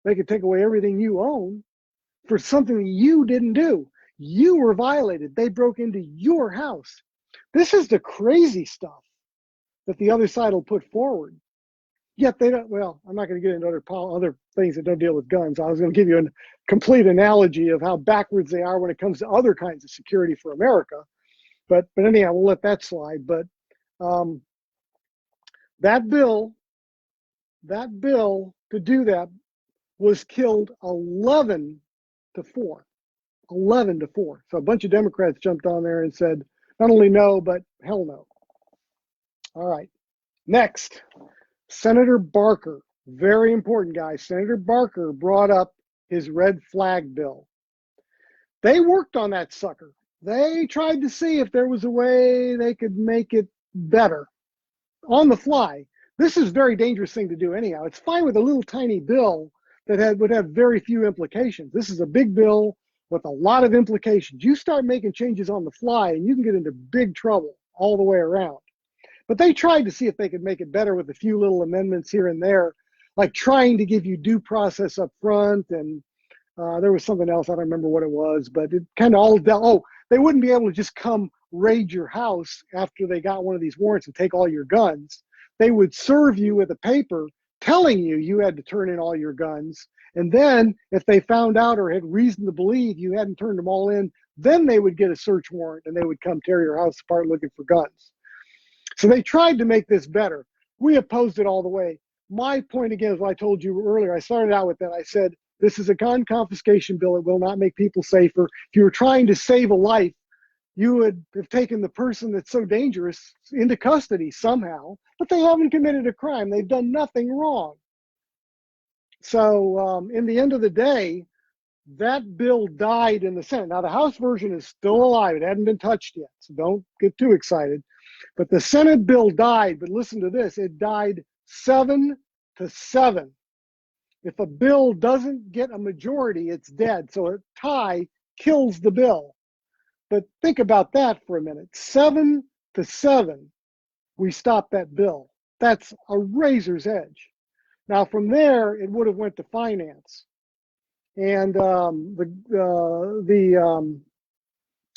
They can take away everything you own for something you didn't do. You were violated. They broke into your house. This is the crazy stuff that the other side will put forward. Yet they don't, well, I'm not going to get into other things that don't deal with guns. I was going to give you a complete analogy of how backwards they are when it comes to other kinds of security for America. But anyhow, we'll let that slide. But that bill to do that was killed 11-4. 11-4. So a bunch of Democrats jumped on there and said, not only no, but hell no. All right. Next, Senator Barker, very important guy. Senator Barker brought up his red flag bill. They worked on that sucker. They tried to see if there was a way they could make it better on the fly. This is a very dangerous thing to do anyhow. It's fine with a little tiny bill that would have very few implications. This is a big bill with a lot of implications. You start making changes on the fly and you can get into big trouble all the way around. But they tried to see if they could make it better with a few little amendments here and there, like trying to give you due process up front. And there was something else, I don't remember what it was, but it kind of all dealt, they wouldn't be able to just come raid your house after they got one of these warrants and take all your guns. They would serve you with a paper telling you had to turn in all your guns. And then if they found out or had reason to believe you hadn't turned them all in, then they would get a search warrant and they would come tear your house apart looking for guns. So they tried to make this better. We opposed it all the way. My point again is what I told you earlier. I started out with that. I said, this is a gun confiscation bill. It will not make people safer. If you were trying to save a life, you would have taken the person that's so dangerous into custody somehow, but they haven't committed a crime. They've done nothing wrong. So in the end of the day, that bill died in the Senate. Now the House version is still alive. It hadn't been touched yet, so don't get too excited. But the Senate bill died, but listen to this, it died 7-7. If a bill doesn't get a majority, it's dead. So a tie kills the bill. But think about that for a minute. 7-7, we stopped that bill. That's a razor's edge. Now from there, it would have went to finance. And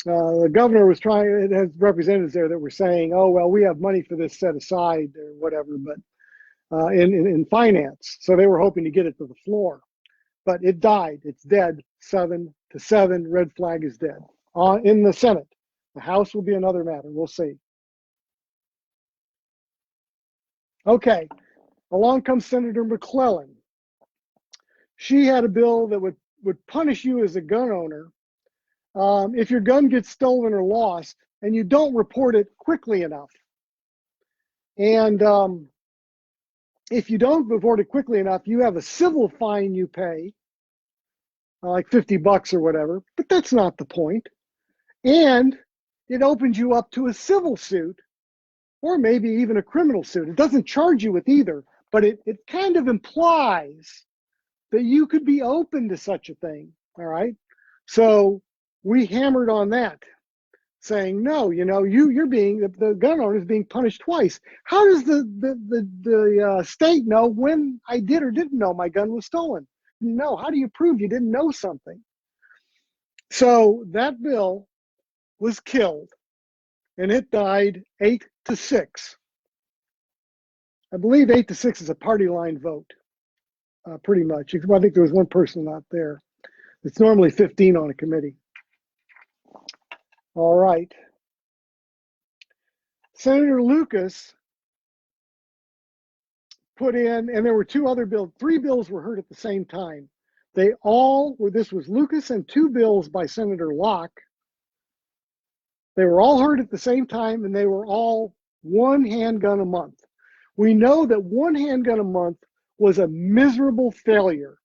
the governor was trying, it has representatives there that were saying, oh, well, we have money for this set aside or whatever, but in finance. So they were hoping to get it to the floor. But it died. It's dead. 7-7. Red flag is dead. In the Senate. The House will be another matter. We'll see. Okay. Along comes Senator McClellan. She had a bill that would punish you as a gun owner if your gun gets stolen or lost and you don't report it quickly enough. And if you don't report it quickly enough, you have a civil fine you pay, like $50 or whatever, but that's not the point. And it opens you up to a civil suit or maybe even a criminal suit. It doesn't charge you with either, but it kind of implies that you could be open to such a thing, all right? So we hammered on that, saying, no, you're being, the gun owner is being punished twice. How does the state know when I did or didn't know my gun was stolen? No, how do you prove you didn't know something? So that bill was killed, and it died 8-6. I believe 8-6 is a party line vote, pretty much. I think there was one person not there. It's normally 15 on a committee. All right. Senator Lucas put in, and there were two other bills, 3 bills were heard at the same time. They all were, this was Lucas and 2 bills by Senator Locke. They were all heard at the same time, and they were all 1 handgun a month. We know that 1 handgun a month was a miserable failure.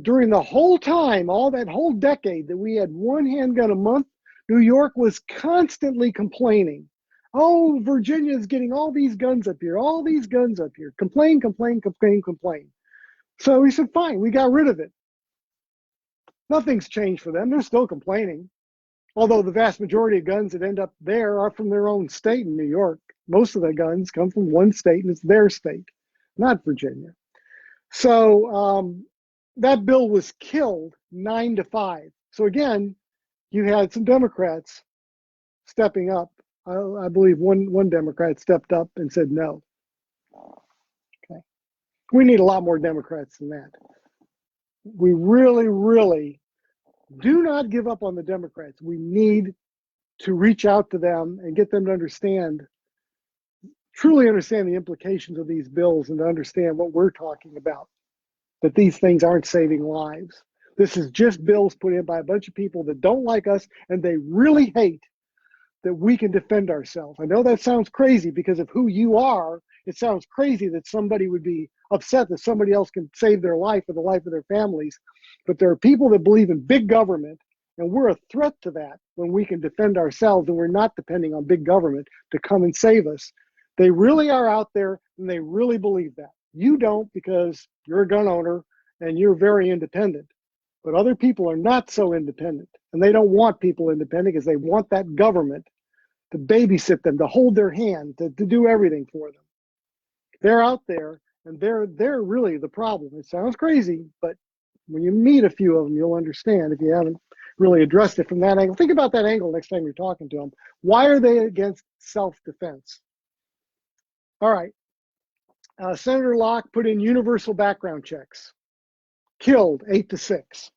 During the whole time, all that whole decade that we had 1 handgun a month, New York was constantly complaining. Oh, Virginia's getting all these guns up here, all these guns up here. Complain, complain, complain, complain. So we said, fine, we got rid of it. Nothing's changed for them. They're still complaining. Although the vast majority of guns that end up there are from their own state in New York. Most of the guns come from one state, and it's their state, not Virginia. So that bill was killed 9-5. So again, you had some Democrats stepping up. I believe one Democrat stepped up and said no. Okay. We need a lot more Democrats than that. We really, really do not give up on the Democrats. We need to reach out to them and get them to understand, truly understand the implications of these bills and to understand what we're talking about, that these things aren't saving lives. This is just bills put in by a bunch of people that don't like us, and they really hate that we can defend ourselves. I know that sounds crazy because of who you are. It sounds crazy that somebody would be upset that somebody else can save their life or the life of their families. But there are people that believe in big government, and we're a threat to that when we can defend ourselves and we're not depending on big government to come and save us. They really are out there, and they really believe that. You don't, because you're a gun owner and you're very independent. But other people are not so independent, and they don't want people independent because they want that government to babysit them, to hold their hand, to do everything for them. They're out there, and they're really the problem. It sounds crazy, but when you meet a few of them, you'll understand if you haven't really addressed it from that angle. Think about that angle next time you're talking to them. Why are they against self-defense? All right. Senator Locke put in universal background checks. Killed 8-6.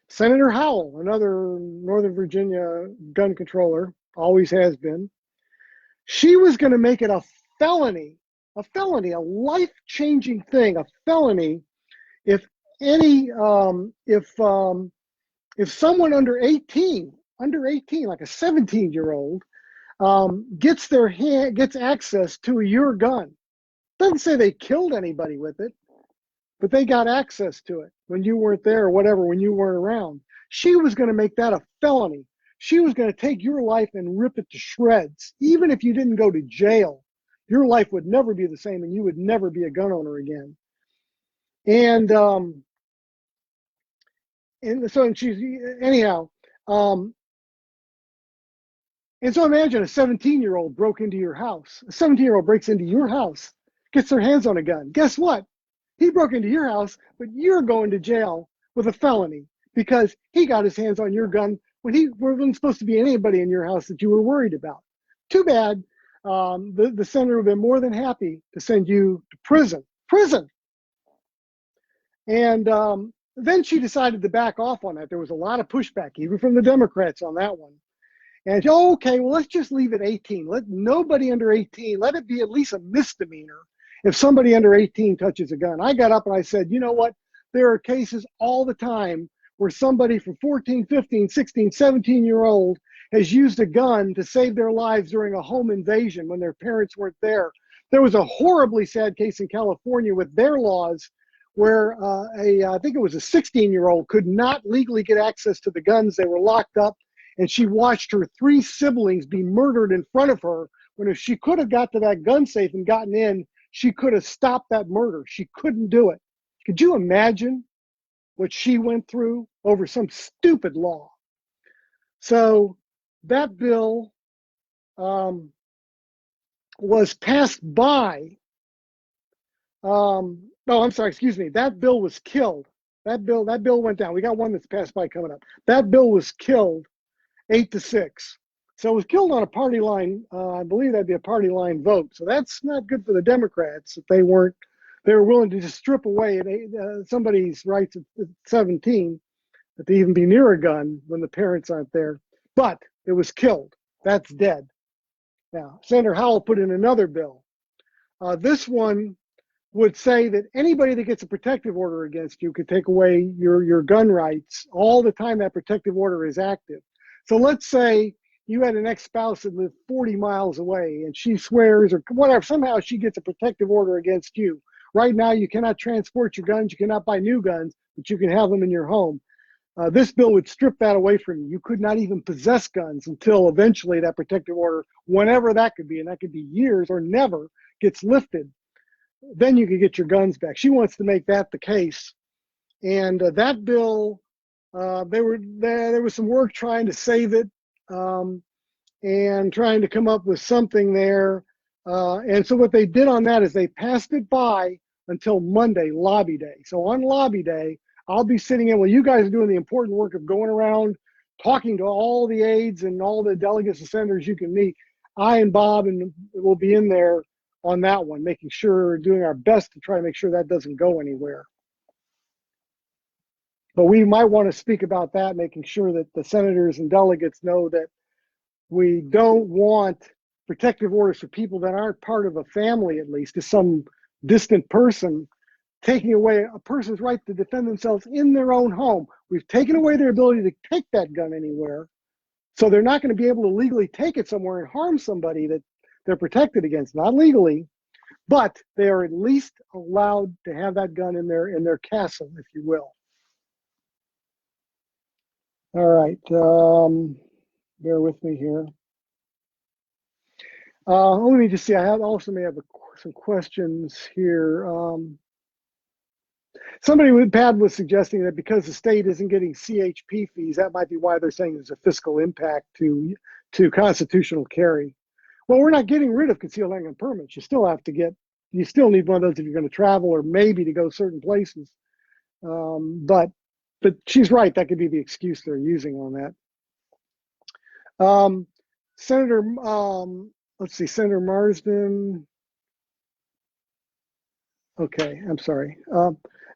Senator Howell, another Northern Virginia gun controller, always has been. She was going to make it a felony, a life-changing thing, a felony, if someone under 18, like a 17-year-old, gets access to your gun. Doesn't say they killed anybody with it, but they got access to it when you weren't there or whatever, when you weren't around. She was going to make that a felony. She was going to take your life and rip it to shreds. Even if you didn't go to jail, your life would never be the same and you would never be a gun owner again. And so she's, anyhow, and so imagine a 17-year-old broke into your house. A 17-year-old breaks into your house, gets their hands on a gun. Guess what? He broke into your house, but you're going to jail with a felony because he got his hands on your gun when he wasn't supposed to be anybody in your house that you were worried about. Too bad. The senator would have been more than happy to send you to prison. And then she decided to back off on that. There was a lot of pushback, even from the Democrats on that one. And okay, well, let's just leave it 18. Let nobody under 18, let it be at least a misdemeanor if somebody under 18 touches a gun. I got up and I said, you know what? There are cases all the time where somebody from 14, 15, 16, 17-year-old has used a gun to save their lives during a home invasion when their parents weren't there. There was a horribly sad case in California with their laws where I think it was a 16-year-old could not legally get access to the guns. They were locked up, and she watched her 3 siblings be murdered in front of her, when if she could have got to that gun safe and gotten in, she could have stopped that murder. She couldn't do it. Could you imagine what she went through over some stupid law? So that bill was passed by, I'm sorry, excuse me, that bill was killed. That bill went down. We got one that's passed by coming up. That bill was killed 8-6. So it was killed on a party line. I believe that'd be a party line vote. So that's not good for the Democrats that they were willing to just strip away somebody's rights at 17, that they even be near a gun when the parents aren't there. But it was killed. That's dead. Now, Senator Howell put in another bill. This one would say that anybody that gets a protective order against you could take away your gun rights all the time that protective order is active. So let's say you had an ex-spouse that lived 40 miles away and she swears or whatever, somehow she gets a protective order against you. Right now, you cannot transport your guns, you cannot buy new guns, but you can have them in your home. This bill would strip that away from you. You could not even possess guns until eventually that protective order, whenever that could be, and that could be years or never, gets lifted. Then you could get your guns back. She wants to make that the case. And that bill, there was some work trying to save it and trying to come up with something there. And so what they did on that is they passed it by until Monday, lobby day. So on lobby day, I'll be sitting in, well, you guys are doing the important work of going around, talking to all the aides and all the delegates and senators you can meet. I and Bob will be in there on that one, making sure, doing our best to try to make sure that doesn't go anywhere. But we might want to speak about that, making sure that the senators and delegates know that we don't want protective orders for people that aren't part of a family, at least, to some distant person, taking away a person's right to defend themselves in their own home. We've taken away their ability to take that gun anywhere, so they're not going to be able to legally take it somewhere and harm somebody that they're protected against, not legally, but they are at least allowed to have that gun in their castle, if you will. All right, bear with me here. Let me just see, I also may have some questions here. Pat was suggesting that because the state isn't getting CHP fees, that might be why they're saying there's a fiscal impact to constitutional carry. Well, we're not getting rid of concealed handgun permits. You still need one of those if you're going to travel or maybe to go certain places. But she's right, that could be the excuse they're using on that. Senator, let's see, Senator Marsden. Okay, I'm sorry.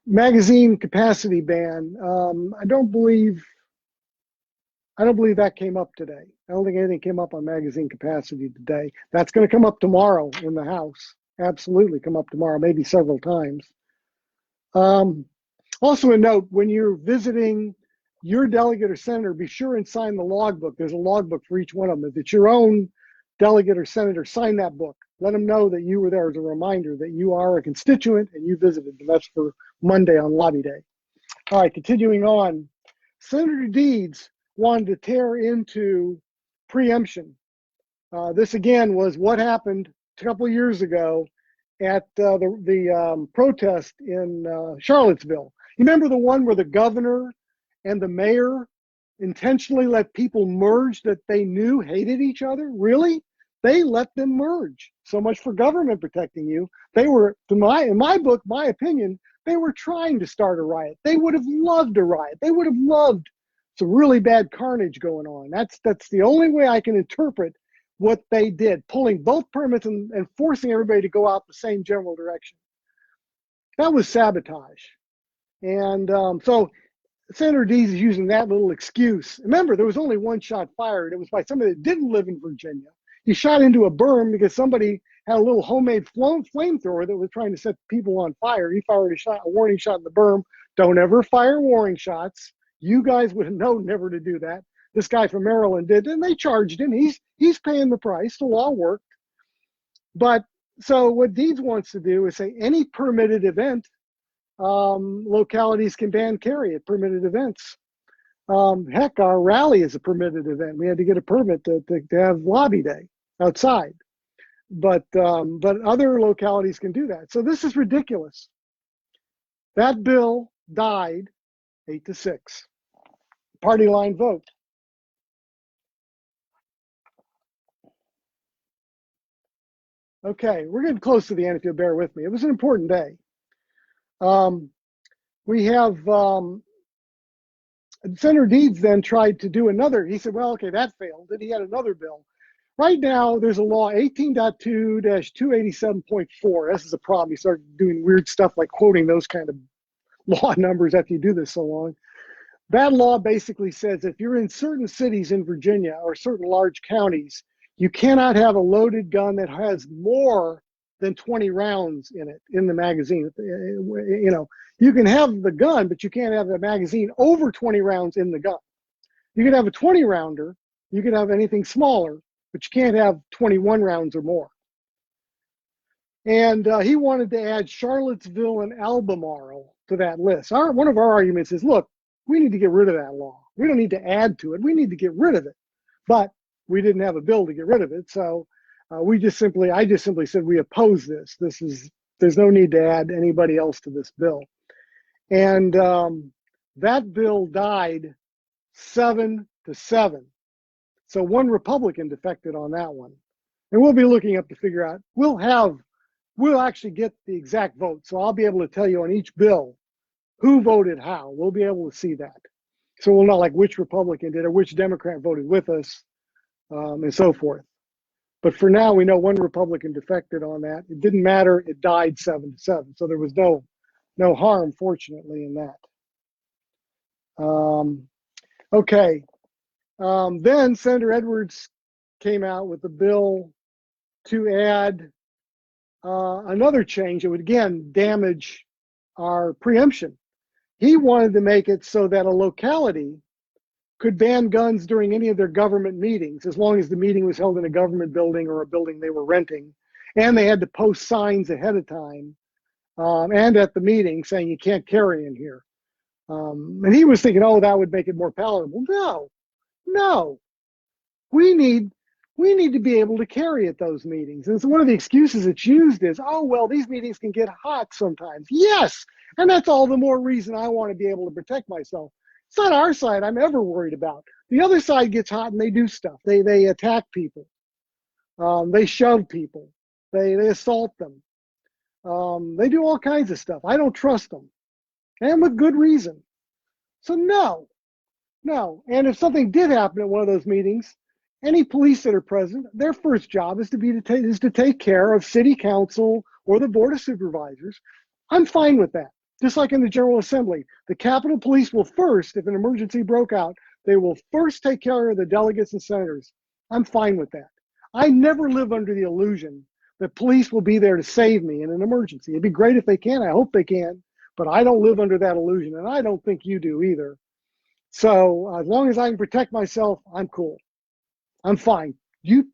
Magazine capacity ban. I don't believe that came up today. I don't think anything came up on magazine capacity today. That's going to come up tomorrow in the House. Absolutely come up tomorrow, maybe several times. Also a note, when you're visiting your delegate or senator, be sure and sign the logbook. There's a logbook for each one of them. If it's your own delegate or senator, sign that book. Let them know that you were there as a reminder that you are a constituent and you visited. And that's for Monday on lobby day. All right, continuing on. Senator Deeds wanted to tear into preemption. This again was what happened a couple of years ago at the protest in Charlottesville. You remember the one where the governor and the mayor intentionally let people merge that they knew hated each other? Really? They let them merge. So much for government protecting you. They were, in my book, my opinion, they were trying to start a riot. They would have loved a riot. They would have loved some really bad carnage going on. That's the only way I can interpret what they did, pulling both permits and forcing everybody to go out the same general direction. That was sabotage. And so Senator Deeds is using that little excuse. Remember, there was only one shot fired. It was by somebody that didn't live in Virginia. He shot into a berm because somebody had a little homemade flamethrower that was trying to set people on fire. He fired a warning shot in the berm. Don't ever fire warning shots. You guys would have known never to do that. This guy from Maryland did, and they charged him. He's paying the price. The law worked. But so what Deeds wants to do is say any permitted event, localities can ban carry at permitted events. Heck, our rally is a permitted event. We had to get a permit to have lobby day outside. But other localities can do that. So this is ridiculous. That bill died 8-6. Party line vote. Okay, we're getting close to the end if you'll bear with me. It was an important day. We have Senator Deeds then tried to do another. He said, well, okay, that failed. Then he had another bill. Right now, there's a law 18.2-287.4. This is a problem. You start doing weird stuff like quoting those kind of law numbers after you do this so long. That law basically says if you're in certain cities in Virginia or certain large counties, you cannot have a loaded gun that has more than 20 rounds in it, in the magazine. You know, you can have the gun, but you can't have the magazine over 20 rounds in the gun. You can have a 20 rounder, you can have anything smaller, but you can't have 21 rounds or more. And he wanted to add Charlottesville and Albemarle to that list. One of our arguments is, look, we need to get rid of that law. We don't need to add to it. We need to get rid of it. But we didn't have a bill to get rid of it. So I just simply said we oppose this. There's no need to add anybody else to this bill. And that bill died 7-7. So one Republican defected on that one. And we'll be looking up to figure out, we'll actually get the exact vote. So I'll be able to tell you on each bill who voted how. We'll be able to see that. So we'll know like which Republican did or which Democrat voted with us and so forth. But for now, we know one Republican defected on that. It didn't matter. It died 7-7. So there was no harm, fortunately, in that. Okay. Then Senator Edwards came out with a bill to add another change that would, again, damage our preemption. He wanted to make it so that a locality could ban guns during any of their government meetings, as long as the meeting was held in a government building or a building they were renting. And they had to post signs ahead of time and at the meeting saying you can't carry in here. And he was thinking, oh, that would make it more palatable. No. We need to be able to carry at those meetings. And so one of the excuses that's used is, oh, well, these meetings can get hot sometimes. Yes, and that's all the more reason I want to be able to protect myself. It's not our side I'm ever worried about. The other side gets hot and they do stuff. They attack people. They shove people. They assault them. They do all kinds of stuff. I don't trust them. And with good reason. So no. And if something did happen at one of those meetings, any police that are present, their first job is to take care of city council or the board of supervisors. I'm fine with that. Just like in the General Assembly, the Capitol Police will first, if an emergency broke out, they will first take care of the delegates and senators. I'm fine with that. I never live under the illusion that police will be there to save me in an emergency. It'd be great if they can. I hope they can, but I don't live under that illusion, and I don't think you do either. So as long as I can protect myself, I'm cool. I'm fine. You,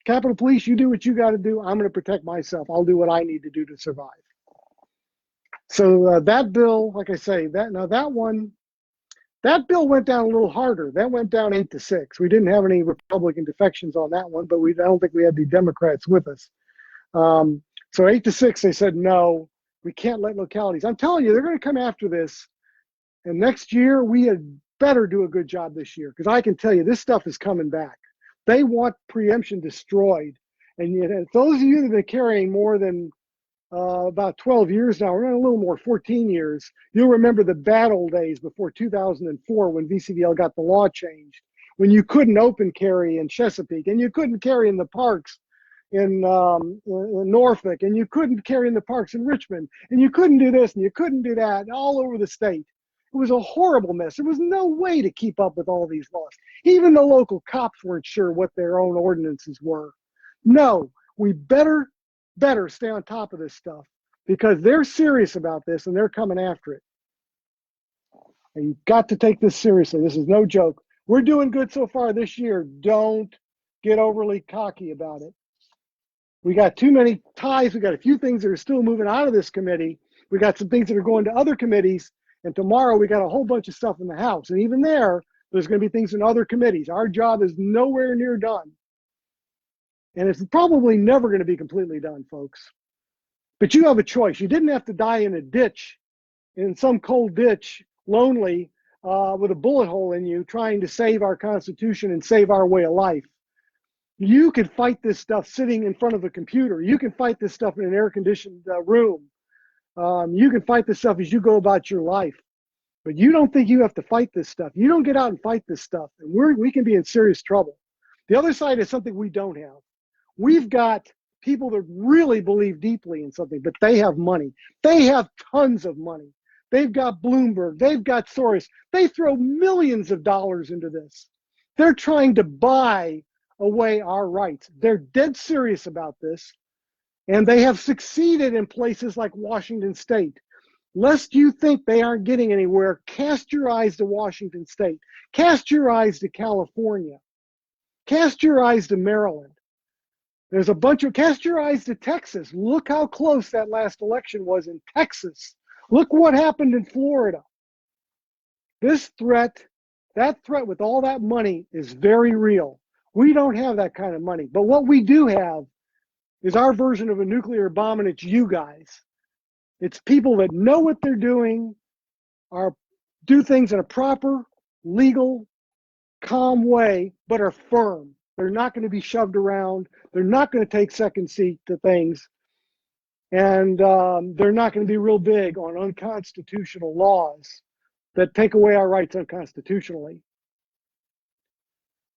Capitol Police, you do what you got to do. I'm going to protect myself. I'll do what I need to do to survive. So that bill, like I say, that bill went down a little harder. That went down 8-6. We didn't have any Republican defections on that one, but I don't think we had the Democrats with us. So 8-6, they said, no, we can't let localities. I'm telling you, they're going to come after this. And next year, we had better do a good job this year, because I can tell you, this stuff is coming back. They want preemption destroyed. And yet, those of you that have been carrying more than about 12 years now, or a little more, 14 years, you'll remember the bad old days before 2004 when VCDL got the law changed, when you couldn't open carry in Chesapeake, and you couldn't carry in the parks in Norfolk, and you couldn't carry in the parks in Richmond, and you couldn't do this, and you couldn't do that, all over the state. It was a horrible mess. There was no way to keep up with all these laws. Even the local cops weren't sure what their own ordinances were. No, we better stay on top of this stuff, because they're serious about this and they're coming after it. And you've got to take this seriously. This is no joke. We're doing good so far this year. Don't get overly cocky about it. We got too many ties. We got a few things that are still moving out of this committee. We got some things that are going to other committees. And tomorrow we got a whole bunch of stuff in the House. And even there, There's going to be things in other committees. Our job is nowhere near done. And it's probably never going to be completely done, folks. But you have a choice. You didn't have to die in a ditch, in some cold ditch, lonely, with a bullet hole in you, trying to save our Constitution and save our way of life. You could fight this stuff sitting in front of a computer. You can fight this stuff in an air-conditioned room. You can fight this stuff as you go about your life. But you don't think you have to fight this stuff. You don't get out and fight this stuff, and we can be in serious trouble. The other side is something we don't have. We've got people that really believe deeply in something, but they have money. They have tons of money. They've got Bloomberg. They've got Soros. They throw millions of dollars into this. They're trying to buy away our rights. They're dead serious about this, and they have succeeded in places like Washington State. Lest you think they aren't getting anywhere, cast your eyes to Washington State. Cast your eyes to California. Cast your eyes to Maryland. There's a bunch of, cast your eyes to Texas. Look how close that last election was in Texas. Look what happened in Florida. This threat, that threat with all that money is very real. We don't have that kind of money. But what we do have is our version of a nuclear bomb, and it's you guys. It's people that know what they're doing, do things in a proper, legal, calm way, but are firm. They're not going to be shoved around. They're not going to take second seat to things. And they're not going to be real big on unconstitutional laws that take away our rights unconstitutionally.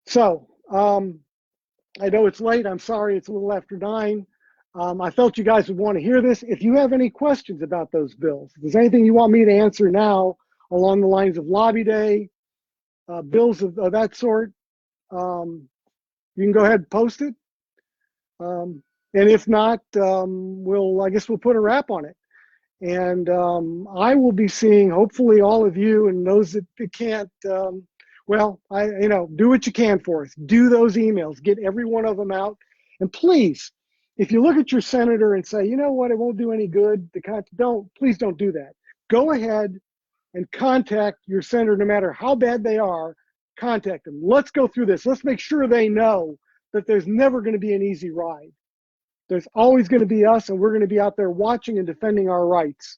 So I know it's late. I'm sorry. It's a little after 9. I felt you guys would want to hear this. If you have any questions about those bills, if there's anything you want me to answer now along the lines of Lobby Day, bills of that sort, you can go ahead and post it. And if not, I guess we'll put a wrap on it. And I will be seeing hopefully all of you, and those that can't, do what you can for us. Do those emails, get every one of them out. And please, if you look at your senator and say, you know what, it won't do any good, please don't do that. Go ahead and contact your senator, no matter how bad they are. Contact them. Let's go through this. Let's make sure they know that there's never going to be an easy ride. There's always going to be us, and we're going to be out there watching and defending our rights.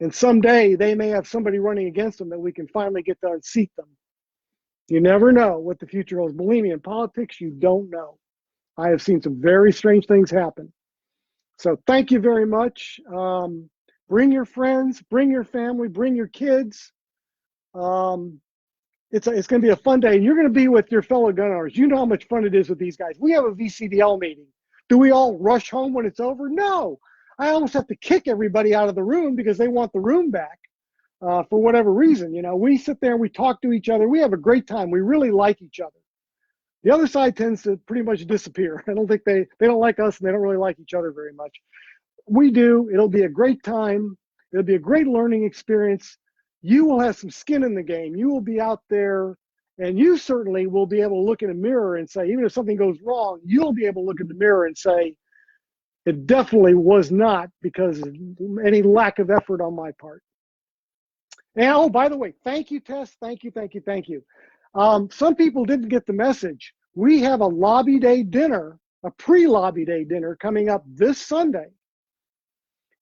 And someday they may have somebody running against them that we can finally get to unseat them. You never know what the future holds. Believe me, in politics, you don't know. I have seen some very strange things happen. So thank you very much. Bring your friends, bring your family, bring your kids. It's going to be a fun day, and you're going to be with your fellow gun owners. You know how much fun it is with these guys. We have a VCDL meeting. Do we all rush home when it's over? No. I almost have to kick everybody out of the room because they want the room back for whatever reason. You know, we sit there and we talk to each other. We have a great time. We really like each other. The other side tends to pretty much disappear. I don't think they don't like us, and they don't really like each other very much. We do. It'll be a great time. It'll be a great learning experience. You will have some skin in the game. You will be out there, and you certainly will be able to look in a mirror and say, even if something goes wrong, you'll be able to look in the mirror and say, it definitely was not because of any lack of effort on my part. And oh, by the way, thank you, Tess. Thank you, thank you, thank you. Some people didn't get the message. We have a Lobby Day dinner, a pre-Lobby Day dinner coming up this Sunday.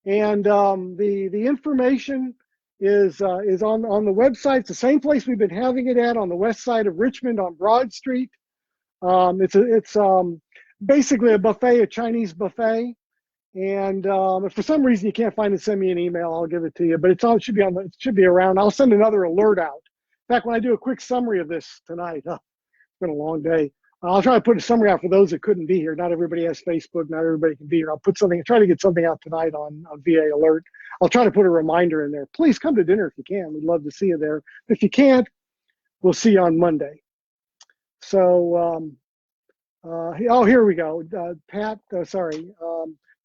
And the information is on the website. It's the same place we've been having it at, on the west side of Richmond on Broad Street. It's basically a buffet, a Chinese buffet. And if for some reason you can't find it, send me an email. I'll give it to you. But it should be around. I'll send another alert out. In fact, when I do a quick summary of this tonight, it's been a long day. I'll try to put a summary out for those that couldn't be here. Not everybody has Facebook. Not everybody can be here. I'll try to get something out tonight on VA Alert. I'll try to put a reminder in there. Please come to dinner if you can. We'd love to see you there. If you can't, we'll see you on Monday. So, here we go.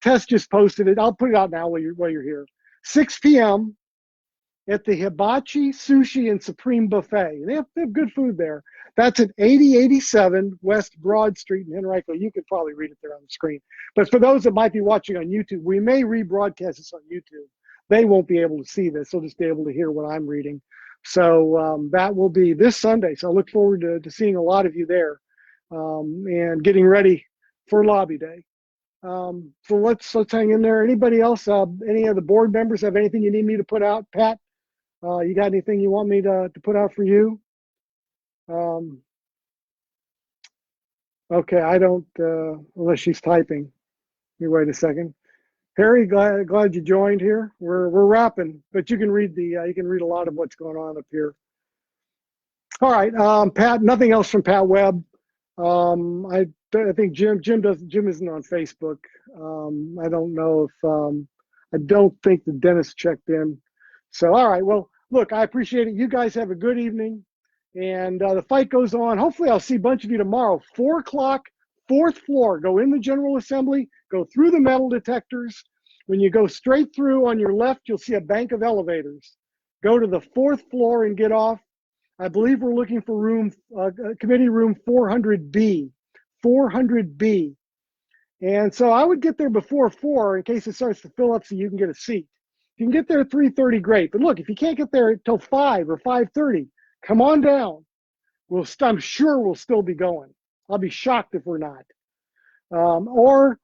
Tess just posted it. I'll put it out now while you're here. 6 p.m. at the Hibachi Sushi and Supreme Buffet. They have good food there. That's at 8087 West Broad Street in Henrico. You could probably read it there on the screen. But for those that might be watching on YouTube, we may rebroadcast this on YouTube. They won't be able to see this. They'll just be able to hear what I'm reading. So that will be this Sunday. So I look forward to seeing a lot of you there and getting ready for lobby day. So let's hang in there. Anybody else? Any of the board members have anything you need me to put out? Pat, you got anything you want me to put out for you? Okay, I don't, unless she's typing. Let me wait a second. Harry, glad you joined here. We're wrapping, but you can read you can read a lot of what's going on up here. All right, Pat. Nothing else from Pat Webb. I think Jim isn't on Facebook. I don't know if I don't think the dentist checked in. So all right, well, look, I appreciate it. You guys have a good evening, and the fight goes on. Hopefully, I'll see a bunch of you tomorrow. 4 o'clock, 4th floor. Go in the General Assembly. Go through the metal detectors. When you go straight through on your left, you'll see a bank of elevators. Go to the 4th floor and get off. I believe we're looking for committee room 400B, 400B. And so I would get there before 4 in case it starts to fill up so you can get a seat. If you can get there at 3:30, great. But look, if you can't get there until 5 or 5:30, come on down. I'm sure we'll still be going. I'll be shocked if we're not. Or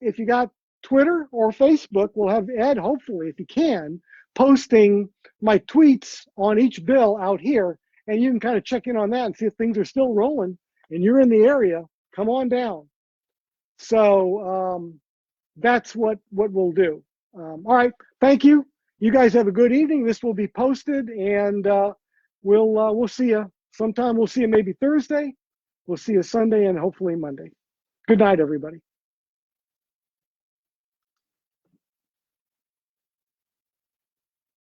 if you got Twitter or Facebook, we'll have Ed, hopefully, if he can, posting my tweets on each bill out here, and you can kind of check in on that and see if things are still rolling and you're in the area. Come on down. So that's what we'll do. All right, thank you. You guys have a good evening. This will be posted, and we'll see you sometime. We'll see you maybe Thursday. We'll see you Sunday and hopefully Monday. Good night, everybody.